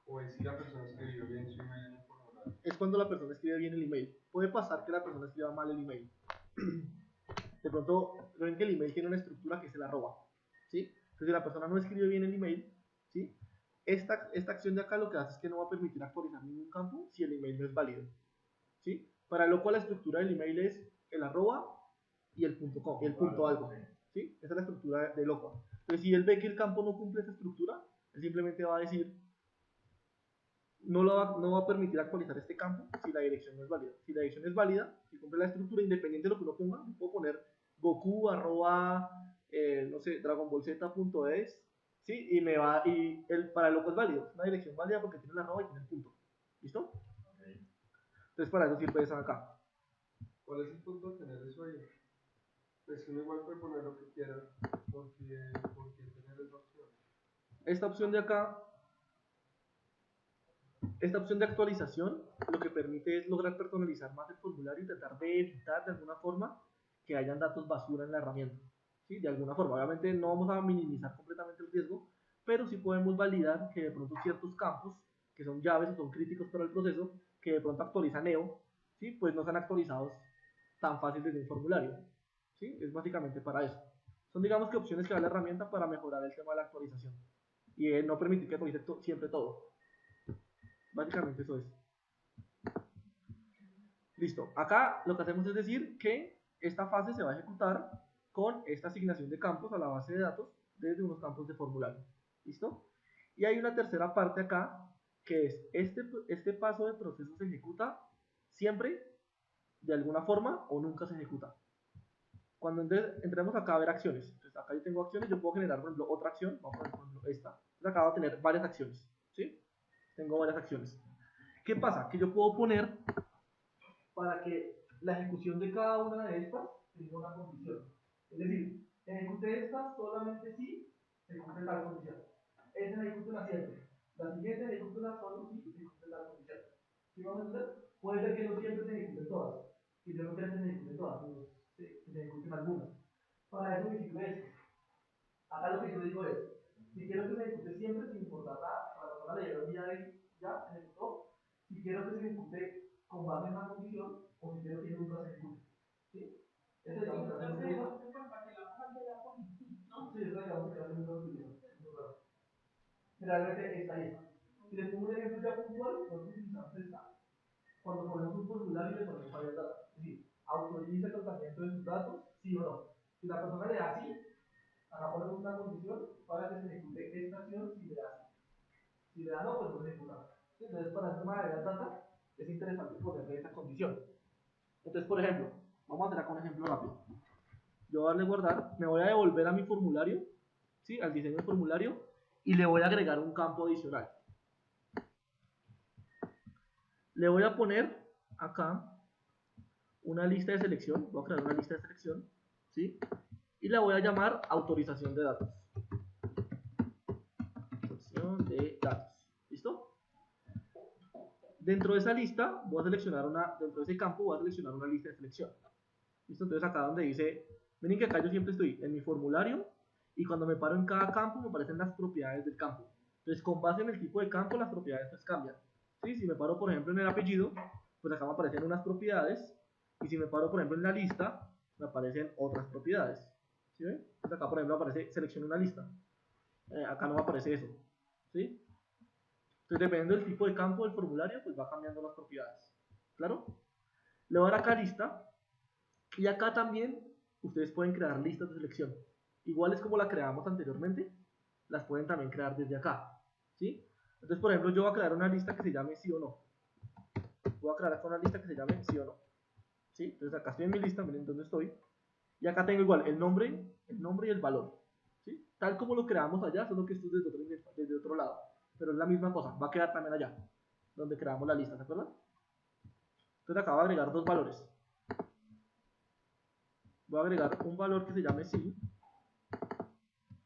O es si la persona escribió bien su email en el formulario. Es cuando la persona escribe bien el email. Puede pasar que la persona escriba mal el email. De pronto, ven que el email tiene una estructura que es el arroba, ¿sí? Entonces, si la persona no escribe bien el email, ¿sí? esta acción de acá lo que hace es que no va a permitir actualizar ningún campo si el email no es válido, ¿sí? Para lo cual la estructura del email es el arroba y el punto com, el punto algo, ¿sí? Esa es la estructura de local. Entonces, si él ve que el campo no cumple esa estructura, él simplemente va a decir, no va a permitir actualizar este campo si la dirección no es válida. Si la dirección es válida, si cumple la estructura, independiente de lo que uno ponga, yo puedo poner Goku arroba, no sé, dragonballz.es, ¿sí? Y para el loco es válido, es una dirección válida porque tiene la arroba y tiene el punto. ¿Listo? Entonces para eso sirve esa acá. ¿Cuál es el punto de tener eso ahí? Pues uno igual puede poner lo que quiera, porque tener esa opción. Esta opción de acá, esta opción de actualización, lo que permite es lograr personalizar más el formulario y tratar de evitar de alguna forma que hayan datos basura en la herramienta. ¿Sí? De alguna forma, obviamente no vamos a minimizar completamente el riesgo, pero sí podemos validar que de pronto ciertos campos, que son llaves o son críticos para el proceso, que de pronto actualiza Neo, ¿sí? Pues no sean actualizados tan fácil desde un formulario. ¿Sí? Es básicamente para eso. Son, digamos, que opciones que da la herramienta para mejorar el tema de la actualización y no permitir que actualice siempre todo. Básicamente eso es. Listo. Acá lo que hacemos es decir que esta fase se va a ejecutar con esta asignación de campos a la base de datos desde unos campos de formulario. ¿Listo? Y hay una tercera parte acá que es este paso de proceso se ejecuta siempre de alguna forma o nunca se ejecuta. Cuando entremos acá a ver acciones, entonces acá yo tengo acciones, yo puedo generar, por ejemplo, otra acción, vamos a ver, por ejemplo, esta. Entonces acá voy a tener varias acciones, ¿sí? Tengo varias acciones. ¿Qué pasa? Que yo puedo poner para que la ejecución de cada una de estas tenga una condición. Es decir, ejecute esta solamente si se cumple tal condición. Esta ejecútela siempre. La siguiente ejecútela solo si se cumple tal condición. ¿Sí vamos a entender? Puede ser que no siempre se ejecuten todas. Que yo no quiera que se ejecuten todas, sino que se ejecuten algunas. Para eso me sirve esto. Acá lo que yo digo es, si quiero que se ejecute siempre, sin importar nada, para la persona le llegó el día y ya se ejecutó. Si quiero que se ejecute con base en una condición, o si quiero que nunca se ejecute. ¿Sí? Esta digamos que hace un uso. Sí, esta digamos que hace un uso. Generalmente esta y esta. Si les pongo un ejemplo ya puntual, podemos utilizar esta. Cuando ponemos un formulario y le ponemos varias datos. Es decir, autoriza el tratamiento de sus datos, sí o no. Si la persona le da sí, acá ponemos una condición para que se ejecute esta acción si le da sí. Si le da no, pues no se ejecuta. Entonces, para el tema de la data, es interesante ponerle esa condición. Entonces, por ejemplo, vamos a hacer acá un ejemplo rápido. Yo voy a darle guardar, me voy a devolver a mi formulario, ¿sí? Al diseño del formulario, y le voy a agregar un campo adicional. Le voy a poner acá una lista de selección, voy a crear una lista de selección, ¿sí? Y la voy a llamar autorización de datos. Autorización de datos, ¿listo? Dentro de esa lista, voy a seleccionar dentro de ese campo voy a seleccionar una lista de selección. ¿Listo? Entonces acá donde dice, miren que acá yo siempre estoy en mi formulario y cuando me paro en cada campo me aparecen las propiedades del campo. Entonces con base en el tipo de campo las propiedades pues cambian. ¿Sí? Si me paro por ejemplo en el apellido, pues acá me aparecen unas propiedades y si me paro por ejemplo en la lista, me aparecen otras propiedades. ¿Sí ven? Entonces acá por ejemplo aparece selecciona una lista. Acá no me aparece eso. ¿Sí? Entonces dependiendo del tipo de campo del formulario, pues va cambiando las propiedades. ¿Claro? Le voy a dar acá lista. Y acá también ustedes pueden crear listas de selección. Iguales como la creamos anteriormente, las pueden también crear desde acá. ¿Sí? Entonces, por ejemplo, yo voy a crear una lista que se llame sí o no. Voy a crear acá una lista que se llame sí o no. ¿Sí? Entonces acá estoy en mi lista, miren dónde estoy. Y acá tengo igual el nombre y el valor. ¿Sí? Tal como lo creamos allá, solo que esto es desde otro lado. Pero es la misma cosa, va a quedar también allá, donde creamos la lista, ¿se acuerdan? Entonces acá voy a agregar dos valores. Voy a agregar un valor que se llame sí.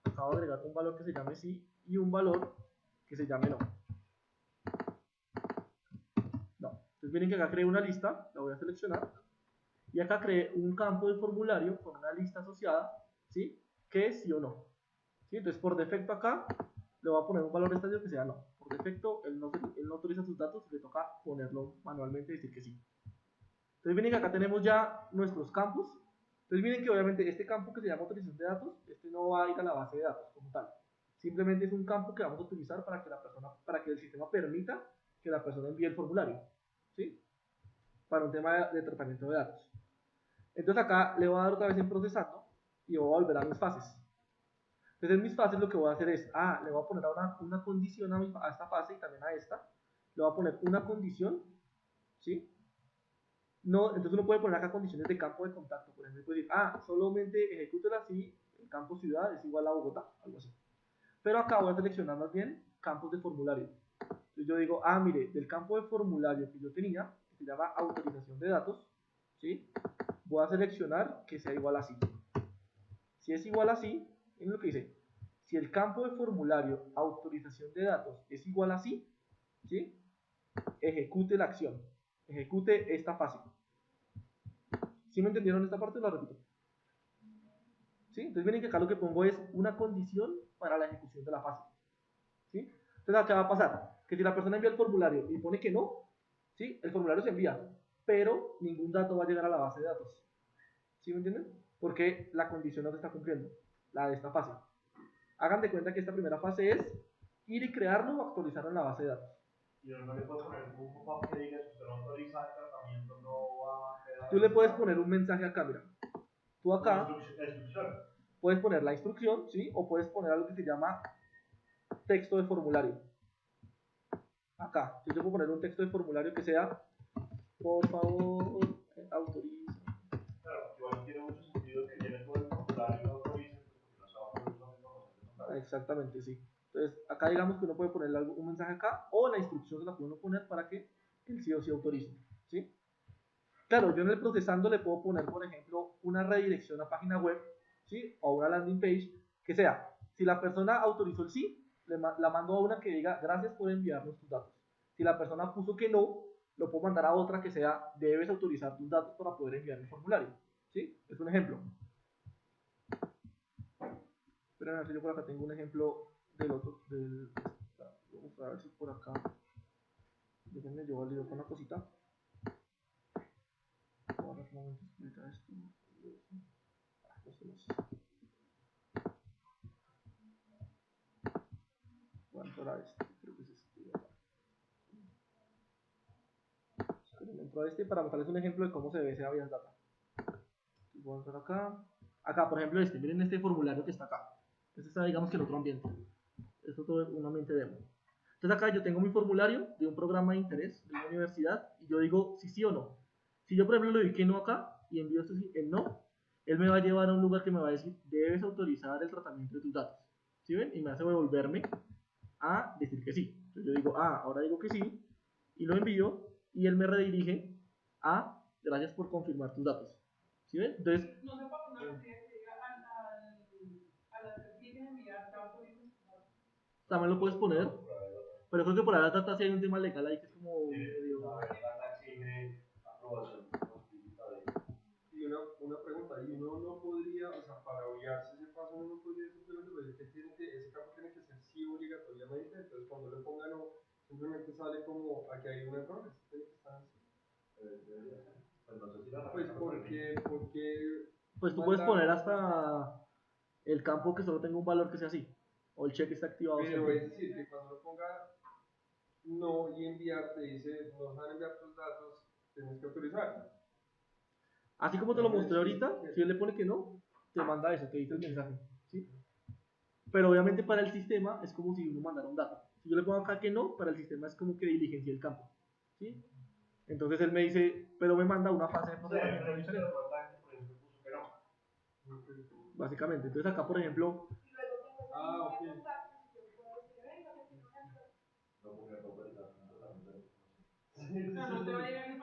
Acá voy a agregar un valor que se llame sí y un valor que se llame no. No. Entonces miren que acá creé una lista, la voy a seleccionar. Y acá creé un campo de formulario con una lista asociada, ¿sí? Que es sí o no. ¿Sí? Entonces por defecto acá le voy a poner un valor estadio que sea no. Por defecto él no autoriza sus datos y le toca ponerlo manualmente y decir que sí. Entonces miren que acá tenemos ya nuestros campos. Entonces miren que obviamente este campo que se llama autorización de datos, este no va a ir a la base de datos como tal, Simplemente es un campo que vamos a utilizar para que el sistema permita que la persona envíe el formulario, ¿sí? Para un tema de tratamiento de datos. Entonces acá le voy a dar otra vez en procesando y voy a volver a mis fases. Entonces en mis fases lo que voy a hacer es, le voy a poner una condición a esta fase y también a esta. Le voy a poner una condición, ¿sí? No, entonces uno puede poner acá condiciones de campo de contacto. Por ejemplo, puede decir, solamente ejecútela si el campo ciudad es igual a Bogotá, algo así. Pero acá voy a seleccionar más bien campos de formulario. Entonces yo digo, mire, del campo de formulario que yo tenía, que se llama autorización de datos, ¿sí? Voy a seleccionar que sea igual a así. Si es igual a así, es lo que dice. Si el campo de formulario autorización de datos es igual a así, ¿sí? Ejecute la acción. Ejecute esta fase. ¿Sí me entendieron esta parte? La repito. ¿Sí? Entonces miren que acá lo que pongo es una condición para la ejecución de la fase. ¿Sí? Entonces acá va a pasar que si la persona envía el formulario y pone que no, ¿sí? El formulario se envía, pero ningún dato va a llegar a la base de datos. ¿Sí me entienden? Porque la condición no se está cumpliendo, la de esta fase. Hagan de cuenta que esta primera fase es ir y crearlo o actualizarlo en la base de datos. Y no le puedo poner un pop-up que diga si usted no autoriza el tratamiento, no va a quedar. Tú le puedes poner un mensaje acá, mira. Tú acá La instrucción. puedes poner la instrucción, ¿sí? O puedes poner algo que se llama texto de formulario. Acá, yo puedo poner un texto de formulario que sea, por favor, autoriza. Claro, igual tiene mucho sentido que llene todo el formulario y no autorice, porque no se va a poder usar información. Exactamente, sí. Entonces, acá digamos que uno puede ponerle un mensaje acá, o la instrucción se la puede uno poner para que el sí o sí autorice, ¿sí? Claro, yo en el procesando le puedo poner, por ejemplo, una redirección a página web, ¿sí? O una landing page, que sea, si la persona autorizó el sí, la mando a una que diga, gracias por enviarnos tus datos. Si la persona puso que no, lo puedo mandar a otra que sea, debes autorizar tus datos para poder enviar el formulario, ¿sí? Es un ejemplo. Esperen a ver si yo por acá tengo un ejemplo del otro, vamos a ver si por acá, déjenme yo valido con una cosita. Ahora un momento, explica esto. ¿Cuánto era este? Creo que es este. Entro a este para mostrarles un ejemplo de cómo se ve ese Avias Data. Voy a entrar acá. Acá, por ejemplo, miren este formulario que está acá. Este está, digamos que en otro ambiente. Esto es todo un ambiente demo. Entonces acá yo tengo mi formulario de un programa de interés de una universidad y yo digo si sí o no. Si yo, por ejemplo, le doy que no acá y envío esto el no, él me va a llevar a un lugar que me va a decir debes autorizar el tratamiento de tus datos. ¿Sí ven? Y me hace devolverme a decir que sí. Entonces yo digo, ahora digo que sí y lo envío y él me redirige a gracias por confirmar tus datos. ¿Sí ven? Entonces, no se puede poner una casilla que diga a la que tiene enviar te autoriza. también lo puedes poner, pero creo que por ahí la data sí hay un tema legal ahí que es como medio... Y una pregunta, y uno no podría, o sea, para obviarse ese paso, uno no podría simplemente decir que ese campo tiene que ser sí obligatoriamente, entonces cuando le ponga no, simplemente sale como aquí hay un error, tiene que estar así. Pues no sé si la Pues porque pues tú puedes poner hasta el campo que solo tenga un valor que sea así, o el cheque está activado pero siempre. es decir, que cuando ponga no y enviar, te dice, no saben enviar tus datos, tienes que autorizar. Así como te lo mostré ahorita, si él le pone que no, te manda eso, te dice el mensaje, ¿sí? Pero obviamente para el sistema es como si uno mandara un dato. Si yo le pongo acá que no, para el sistema es como que diligencia el campo, ¿sí? Entonces él me dice, pero me manda una fase de procesamiento diferente. Básicamente, entonces acá por ejemplo...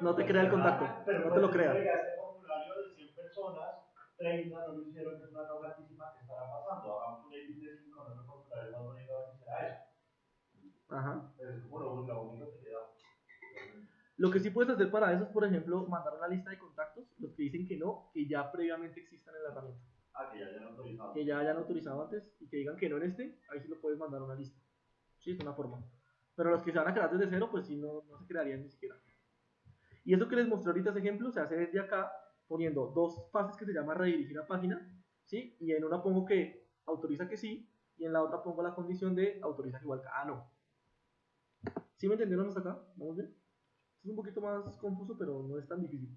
No te crea el contacto, pero no te lo crea. Este formulario de 100 personas, 30 no lo hicieron, que es una norma altísima que estará pasando. Hagamos un A/B testing con otro formulario más bonito a ver si será eso. Ajá. Es bueno, la única que queda. Lo que sí puedes hacer para eso es, por ejemplo, mandar una lista de contactos, los que dicen que no, que ya previamente existan en la herramienta. Que ya hayan autorizado. Que ya hayan autorizado antes y que digan que no en este, ahí sí lo puedes mandar una lista. Sí, es una forma. Pero los que se van a crear desde cero, pues sí, no se crearían ni siquiera. Y eso que les mostré ahorita, ese ejemplo, se hace desde acá, poniendo dos fases que se llama redirigir a página, ¿sí? Y en una pongo que autoriza que sí, y en la otra pongo la condición de autorizar igual que no. ¿Sí me entendieron hasta acá? ¿Vamos bien? Esto es un poquito más confuso, pero no es tan difícil.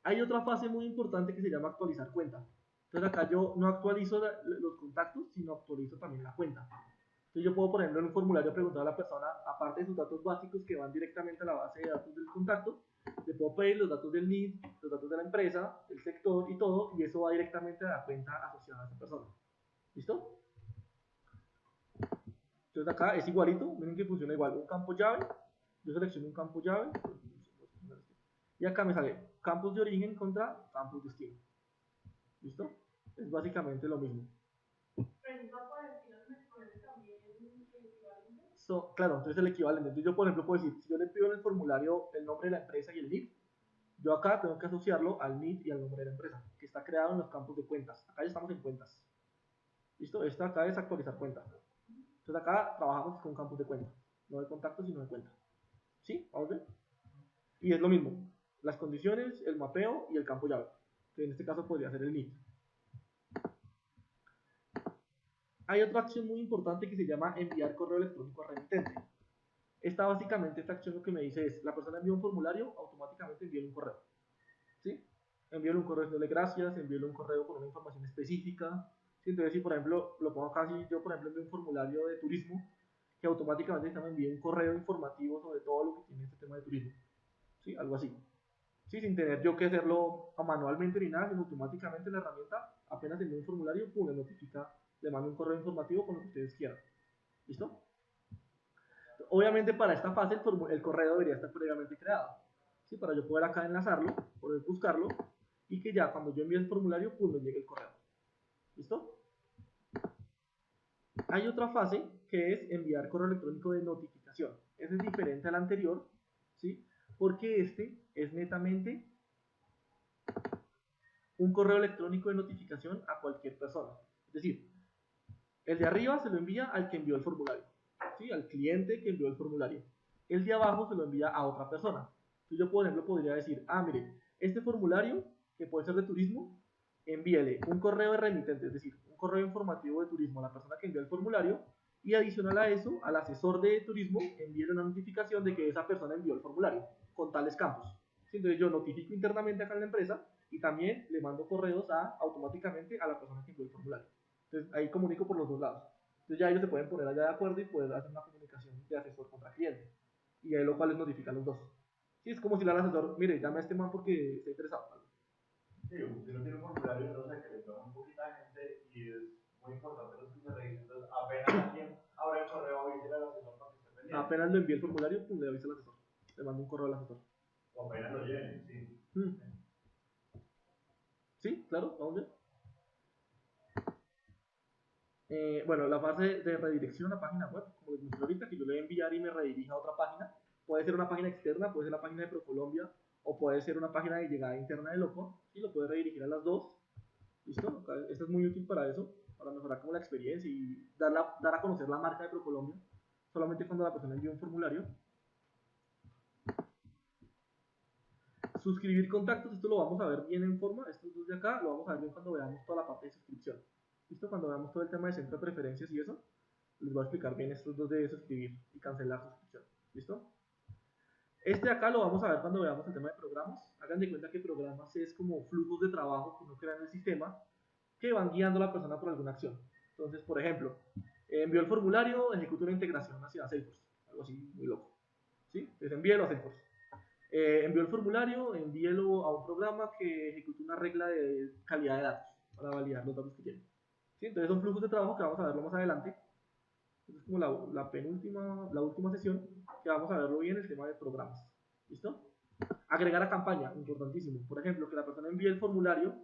Hay otra fase muy importante que se llama actualizar cuenta. Entonces acá yo no actualizo los contactos, sino actualizo también la cuenta. Entonces yo puedo, por ejemplo, en un formulario preguntar a la persona, aparte de sus datos básicos que van directamente a la base de datos del contacto, le puedo pedir los datos del NID, los datos de la empresa, el sector y todo, y eso va directamente a la cuenta asociada a esa persona. ¿Listo? Entonces acá es igualito, miren que funciona igual, un campo llave, yo selecciono un campo llave, y acá me sale campus de origen contra campus destino. ¿Listo? Es básicamente lo mismo. Claro, entonces el equivalente. Entonces yo, por ejemplo, puedo decir, si yo le pido en el formulario el nombre de la empresa y el NID, yo acá tengo que asociarlo al NID y al nombre de la empresa, que está creado en los campos de cuentas. Acá ya estamos en cuentas. ¿Listo? Esta acá es actualizar cuenta. Entonces acá trabajamos con campos de cuenta, no de contacto, sino de cuenta. ¿Sí? ¿Vamos bien? Y es lo mismo. Las condiciones, el mapeo y el campo llave, que en este caso podría ser el NID. Hay otra acción muy importante que se llama enviar correo electrónico a remitente. Esta acción lo que me dice es, la persona envía un formulario, automáticamente envía un correo. ¿Sí? Envíale un correo diciéndole gracias, envíale un correo con una información específica. ¿Sí? Entonces, si por ejemplo, lo pongo acá, si yo por ejemplo envío un formulario de turismo, que automáticamente me envíe un correo informativo sobre todo lo que tiene este tema de turismo. ¿Sí? Algo así. ¿Sí? Sin tener yo que hacerlo manualmente ni nada, sino automáticamente la herramienta, apenas envía un formulario, pum, le notifica, le manda un correo informativo con lo que ustedes quieran. ¿Listo? Obviamente para esta fase el correo debería estar previamente creado. ¿Sí? Para yo poder acá enlazarlo, poder buscarlo y que ya cuando yo envíe el formulario, pues me llegue el correo. ¿Listo? Hay otra fase que es enviar correo electrónico de notificación. Ese es diferente al anterior, ¿sí? Porque este es netamente un correo electrónico de notificación a cualquier persona. Es decir, el de arriba se lo envía al que envió el formulario, ¿sí? Al cliente que envió el formulario. El de abajo se lo envía a otra persona. Entonces yo, por ejemplo, podría decir, mire, este formulario, que puede ser de turismo, envíele un correo de remitente, es decir, un correo informativo de turismo a la persona que envió el formulario, y adicional a eso, al asesor de turismo, envíele una notificación de que esa persona envió el formulario, con tales campos. ¿Sí? Entonces yo notifico internamente acá en la empresa, y también le mando correos automáticamente a la persona que envió el formulario. Entonces ahí comunico por los dos lados. Entonces ya ellos se pueden poner allá de acuerdo y poder hacer una comunicación de asesor contra cliente. Y ahí lo cual les notifica a los dos. Sí, es como si le al asesor, mire, llame a este man porque está interesado. Sí, si uno tiene un formulario, no sé, que le toma un poquito a gente y es muy importante los que se revisen. Entonces, apenas alguien abre el correo, avise al asesor para que esté pendiente. Apenas lo envíe el formulario, pues le avisa al asesor. Le mando un correo al asesor. O apenas lo llenen, sí. Sí, claro, vamos bien. Bueno, la fase de redirección a página web, como les mostré ahorita, que yo le voy a enviar y me redirija a otra página. Puede ser una página externa, puede ser la página de ProColombia, o puede ser una página de llegada interna de Loco, y lo puede redirigir a las dos. ¿Listo? Esto es muy útil para eso, para mejorar como la experiencia y dar a conocer la marca de ProColombia, solamente cuando la persona envía un formulario. Suscribir contactos, esto lo vamos a ver bien en forma, estos dos de acá, lo vamos a ver bien cuando veamos toda la parte de suscripción. ¿Listo? Cuando veamos todo el tema de centro de preferencias y eso, les voy a explicar bien estos dos de suscribir y cancelar suscripción. ¿Listo? Este de acá lo vamos a ver cuando veamos el tema de programas. Hagan de cuenta que programas es como flujos de trabajo que uno crea en el sistema que van guiando a la persona por alguna acción. Entonces, por ejemplo, envió el formulario, ejecuta una integración hacia Salesforce, algo así muy loco. ¿Sí? Entonces envíelo a Salesforce. Envió el formulario, envíelo a un programa que ejecute una regla de calidad de datos para validar los datos que tiene. ¿Sí? Entonces son flujos de trabajo que vamos a verlo más adelante. Es como la última sesión que vamos a verlo bien el tema de programas. ¿Listo? Agregar a campaña, importantísimo. Por ejemplo, que la persona envíe el formulario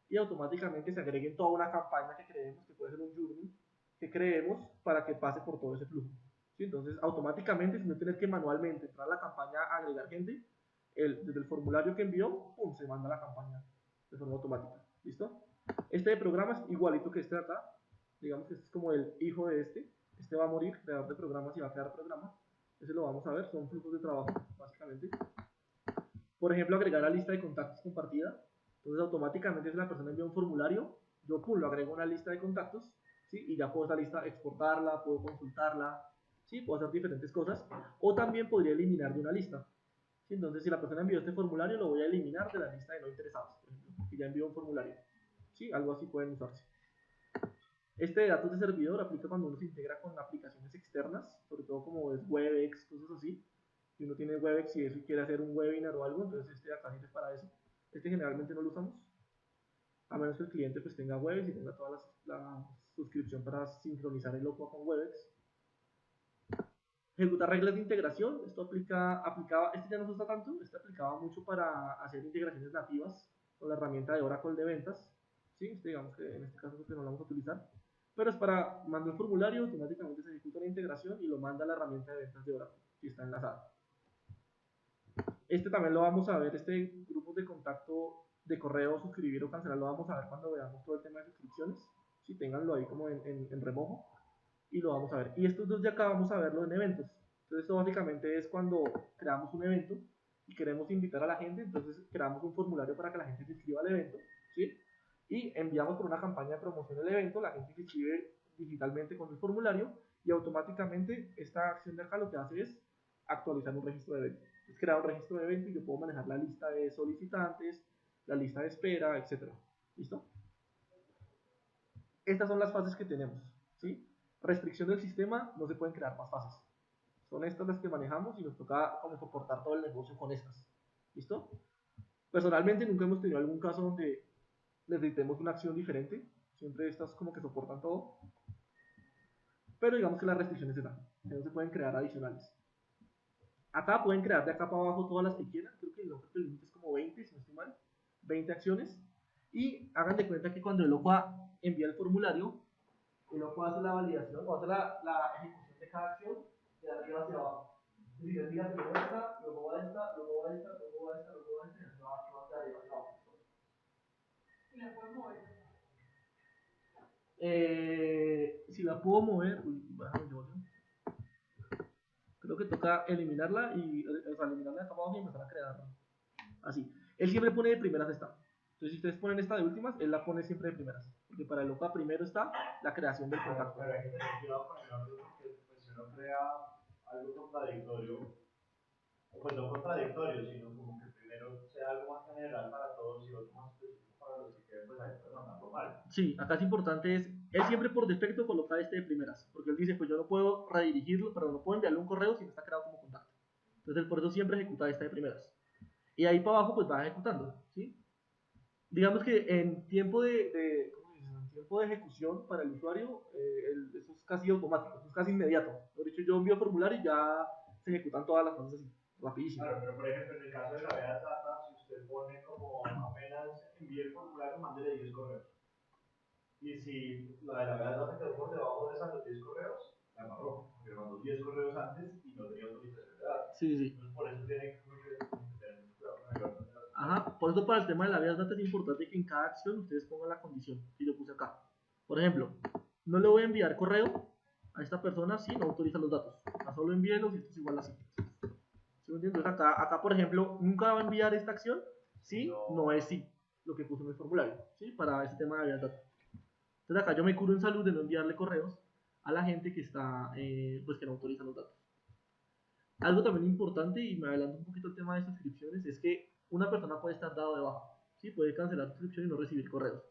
y automáticamente se agregue en toda una campaña que creemos, que puede ser un journey, que creemos para que pase por todo ese flujo. ¿Sí? Entonces, automáticamente, sin no tener que manualmente entrar a la campaña a agregar gente, desde el formulario que envió, ¡pum!, se manda a la campaña de forma automática. ¿Listo? Este de programas, igualito que este de acá. Digamos que este es como el hijo de este. Este va a morir, creador de programas, y va a crear programas. Ese lo vamos a ver, son flujos de trabajo, básicamente. Por ejemplo, agregar a lista de contactos compartida. Entonces automáticamente si la persona envía un formulario, yo pum, lo agrego a una lista de contactos, ¿sí? Y ya puedo esa lista exportarla, puedo consultarla, ¿sí? Puedo hacer diferentes cosas. O también podría eliminar de una lista. ¿Sí? Entonces si la persona envió este formulario, lo voy a eliminar de la lista de no interesados, por ejemplo, porque ya envió un formulario. ¿Sí? Algo así pueden usarse. Este de datos de servidor aplica cuando uno se integra con aplicaciones externas, sobre todo como es Webex, cosas así. Si uno tiene Webex y eso y quiere hacer un webinar o algo, entonces este de acá sirve para eso. Este generalmente no lo usamos, a menos que el cliente pues tenga Webex y tenga toda la suscripción para sincronizar el logo con Webex. Ejecutar reglas de integración, esto aplicaba, este ya no se usa tanto, este aplicaba mucho para hacer integraciones nativas con la herramienta de Oracle de ventas, ¿sí? Este, digamos que en este caso pues, no lo vamos a utilizar, pero es para mandar el formulario, automáticamente se ejecuta la integración y lo manda a la herramienta de ventas de Oracle, si está enlazada. Este también lo vamos a ver, este grupo de contacto de correo, suscribir o cancelar, lo vamos a ver cuando veamos todo el tema de suscripciones, si tenganlo ahí como en remojo, y lo vamos a ver. Y estos dos de acá vamos a verlo en eventos. Entonces esto básicamente es cuando creamos un evento y queremos invitar a la gente, entonces creamos un formulario para que la gente se inscriba al evento, ¿sí? Y enviamos por una campaña de promoción del evento, la gente se inscribe digitalmente con el formulario y automáticamente esta acción de acá lo que hace es actualizar un registro de evento. Es crear un registro de evento y yo puedo manejar la lista de solicitantes, la lista de espera, etc. ¿Listo? Estas son las fases que tenemos, ¿sí? Restricción del sistema, no se pueden crear más fases. Son estas las que manejamos y nos toca como soportar todo el negocio con estas. ¿Listo? Personalmente nunca hemos tenido algún caso donde necesitemos una acción diferente. Siempre estas como que soportan todo. Pero digamos que las restricciones están. Que no se pueden crear adicionales. Acá pueden crear de acá para abajo todas las que quieran. Creo que el límite es como 20, si no estoy mal. 20 acciones. Y hagan de cuenta que cuando el OPA envía el formulario, el OPA hace la validación o hace la ejecución de cada acción de arriba hacia abajo. Es decir, envía primero esta, luego va esta, luego va esta, luego va esta, luego va esta, y así va de arriba hacia abajo. Y la puedes mover. Si la puedo mover, bájame yo. Creo que toca eliminarla y eliminarla de acá abajo y empezar a crear así. Él siempre pone de primeras esta. Entonces, si ustedes ponen esta de últimas, él la pone siempre de primeras. Porque para el OPA primero está la creación del contacto. Pero hay que tener cuidado con el orden porque pues, si uno crea algo contradictorio, pues no contradictorio, sino como que primero sea algo más general para todos y otro más específico para los que queden, pues ahí puede mandarlo mal. Sí, acá es importante él siempre por defecto coloca este de primeras, porque él dice, pues yo no puedo redirigirlo, pero no puedo enviarle un correo si no está creado como contacto. Entonces él por eso siempre ejecuta esta de primeras. Y ahí para abajo pues va ejecutando, ¿sí? Digamos que en tiempo en tiempo de ejecución para el usuario, eso es casi automático, eso es casi inmediato. Por dicho, yo envío formulario y ya se ejecutan todas las cosas así, rapidísimo. Claro, pero por ejemplo, en el caso de la Bea Data, si usted pone como apenas envíe el formulario, mándele 10 correos. Y si la de la Bea Data quedó por debajo de esas 10 correos, la amarró, porque mandó 10 correos antes y no tenía autorización de datos. Sí, sí. Entonces, por eso tiene que tener mucho cuidado con el orden de las. Ajá, por eso para el tema de la base data es importante que en cada acción ustedes pongan la condición que yo puse acá. Por ejemplo, no le voy a enviar correo a esta persona si no autoriza los datos. Solo envíenlos y esto es igual así. ¿Sí me entiendes? Acá, por ejemplo, nunca va a enviar esta acción si no es sí, lo que puso en el formulario, ¿sí? Para ese tema de base data. Entonces acá yo me curo en salud de no enviarle correos a la gente que está, pues que no autoriza los datos. Algo también importante, y me adelanto un poquito el tema de suscripciones, es que una persona puede estar dado de baja, ¿sí? Puede cancelar suscripción y no recibir correos.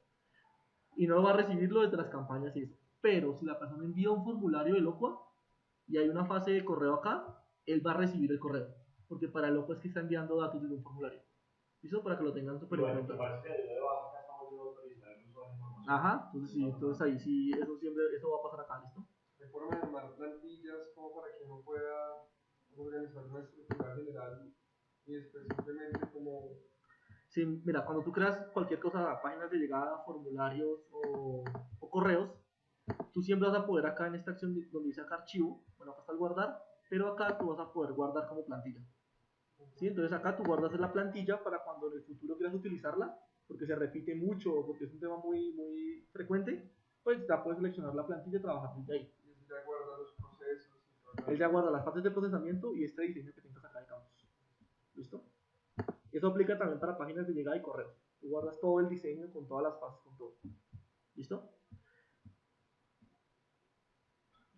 Y no va a recibirlo desde las campañas y eso. Pero si la persona envía un formulario del OCUA y hay una fase de correo acá, él va a recibir el correo. Porque para el OCUA es que está enviando datos desde un formulario. ¿Listo? Para que lo tengan súper en cuenta. Ajá, entonces sí, entonces ahí sí, eso va a pasar acá, ¿listo? De forma de armar plantillas como para que uno pueda organizar una estructura general y después simplemente como. Sí, mira, cuando tú creas cualquier cosa, páginas de llegada, formularios o correos, tú siempre vas a poder acá en esta acción donde dice acá archivo, bueno, acá está el guardar, pero acá tú vas a poder guardar como plantilla. ¿Sí? Entonces acá tú guardas la plantilla para cuando en el futuro quieras utilizarla, porque se repite mucho o porque es un tema muy frecuente, pues ya puedes seleccionar la plantilla y trabajar desde ahí. Y eso ya guarda los procesos y todo. Él ya guarda las partes de procesamiento y este diseño que tengas acá de campos. ¿Listo? Eso aplica también para páginas de llegada y correos. Tú guardas todo el diseño con todas las fases, con todo. ¿Listo?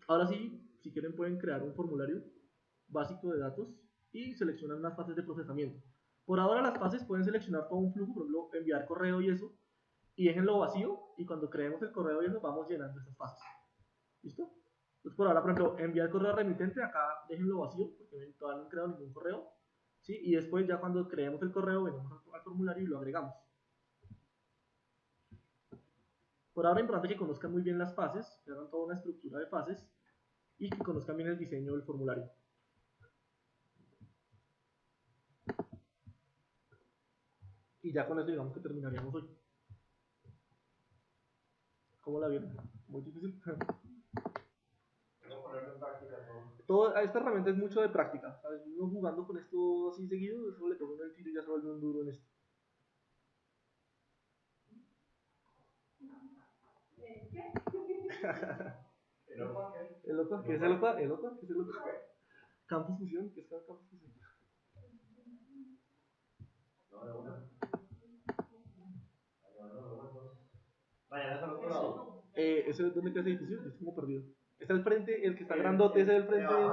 Ahora sí, si quieren pueden crear un formulario básico de datos y seleccionan unas fases de procesamiento. Por ahora las fases pueden seleccionar todo un flujo, por ejemplo, enviar correo y eso, y déjenlo vacío, y cuando creemos el correo y eso, vamos llenando esas fases. ¿Listo? Entonces por ahora, por ejemplo, enviar correo remitente, acá déjenlo vacío, porque todavía no han creado ningún correo, ¿sí? Y después ya cuando creemos el correo, venimos al formulario y lo agregamos. Por ahora es importante que conozcan muy bien las fases, que hagan toda una estructura de fases, y que conozcan bien el diseño del formulario. Y ya con eso digamos que terminaríamos hoy. ¿Cómo la vieron? Muy difícil. Quiero ponerlo en práctica todo. Esta herramienta es mucho de práctica, ¿sabes? Uno jugando con esto así seguido, eso le pega uno el tiro y ya se vuelve un duro en esto. ¿El OPA qué? ¿El OPA? ¿Qué es el OPA? ¿El OPA? ¿Qué es el OPA? Campus Fusión, ¿qué es Campus Fusión? No, de una. Mañana está al otro lado. ¿Ese dónde queda ese edificio? Yo estoy como perdido. Está al frente, el que está grandote, ese del frente. Pero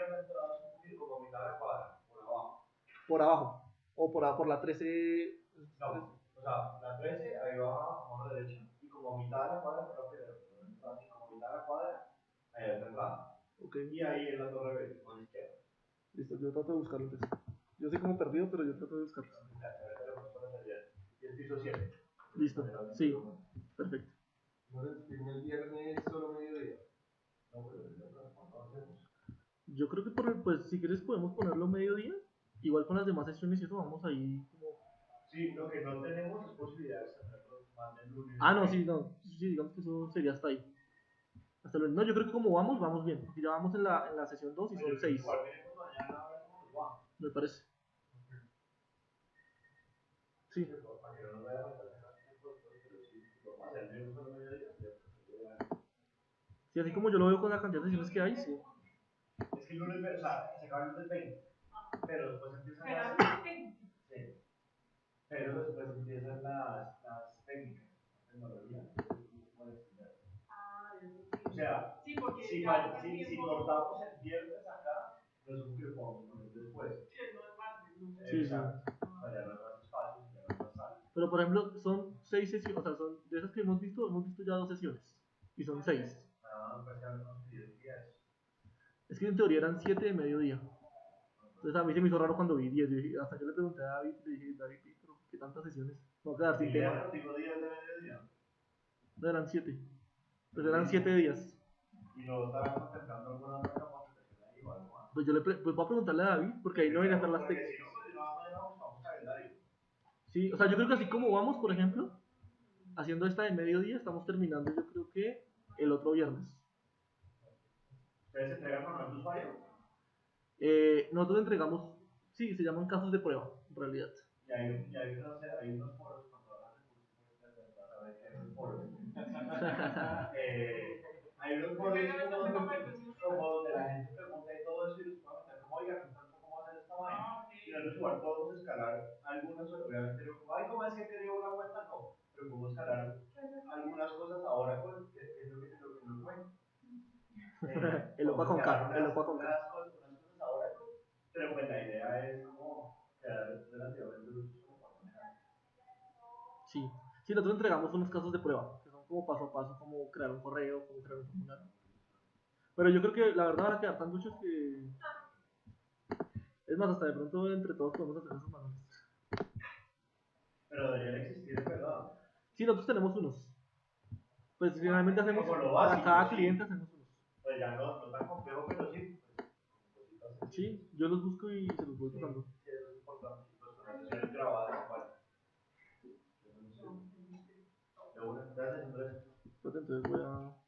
la entrada es un poquito como a mitad de la cuadra, por abajo. Por abajo. O por la 13. No, o sea, la 13 ahí va a mano derecha. Y como a mitad de la cuadra, pero así como a mitad de la cuadra, ahí está la entrada. Ok. Y ahí es la torre B, a la izquierda. Listo, yo trato de buscarlo entonces. Yo soy como perdido, pero yo trato de buscarlo. Y el piso 7. Listo, sí, perfecto. Bueno, el viernes solo mediodía. No, pero ¿cuánto hacemos? Yo creo que pues si quieres podemos ponerlo mediodía. Igual con las demás sesiones y eso vamos ahí como... Sí, lo que no tenemos es posibilidades de hacerlo más del lunes. Ah, no, sí, no. Sí, digamos que eso sería hasta ahí. Hasta luego. No, yo creo que como vamos bien. Porque ya vamos en la sesión 2 y son 6. Igual venimos mañana a ver cómo nos va. Me parece. Sí. Para que no nos vaya a faltar pero sí, lo más el menos solo mediodía. Sí, así como yo lo veo con la cantidad de sesiones que hay, sí. Es que el lunes, o sea, se acaba el lunes 20, pero después empiezan Pero las... sí. Sí, pero después empiezan las técnicas, la tecnología. Ah, O sea, sí, porque si cortamos el viernes acá, no es un que lo podemos poner después. Sí, no es martes, no sé. Sí, sí. Exacto. Para ya no hay más espacios, ya no hay más salas. Pero por ejemplo, son 6 sesiones, o sea, son de esas que hemos visto ya 2 sesiones. Y son 6. Ah, pues ya no nos piden días. Es que en teoría eran 7 de mediodía. Entonces a mí se me hizo raro cuando vi 10. Hasta yo le pregunté a David, le dije, David, pero ¿qué tantas sesiones? No voy a quedar sin ¿Y tema. ya digo días de mediodía? No, eran 7. Pues eran 7 días. ¿Y no estaban contemplando alguna otra capacitación ahí o algo más? Pues pues voy a preguntarle a David, porque ahí no vienen a estar las Porque técnicas. si no, pues no buscamos calendario. Sí, o sea, yo creo que así como vamos, por ejemplo, haciendo esta de mediodía, estamos terminando yo creo que el otro viernes. ¿Ustedes se entregan con el usuario? Nosotros entregamos, sí, se llaman casos de prueba, en realidad. Y hay unos foros cuando hablan de cursos, a ver qué hay unos foros. Hay unos foros como donde la gente pregunta y todo eso y les puede meter como, oiga, ¿cómo hacer esta vaina? Y nosotros igual podemos escalar algunas, obviamente, ay, ¿cómo es que te dio una cuenta? No, pero podemos escalar algunas cosas ahora con es lo que nos cuenta. El OPA con K, el OPA con K. Unas cosas ahora, pero pues la idea es como quedar relativamente luchos como para manejar. Sí, sí, nosotros entregamos unos casos de prueba, que son como paso a paso, como crear un correo, como crear un formulario. Pero yo creo que la verdad van a quedar tan duchos que... Es más, hasta de pronto entre todos podemos hacer esos manuales. Pero deberían existir, es verdad. Sí, nosotros tenemos unos. Pues generalmente hacemos, Como lo para básico, cada sí. cliente hacemos unos. Pues ya no tan complejo, pero sí. Pues, cositas así. Sí, yo los busco y se los voy pasando. Sí, eso es importante. Pues con las sesiones grabadas, igual. De una, gracias, Andrés. Entonces voy a...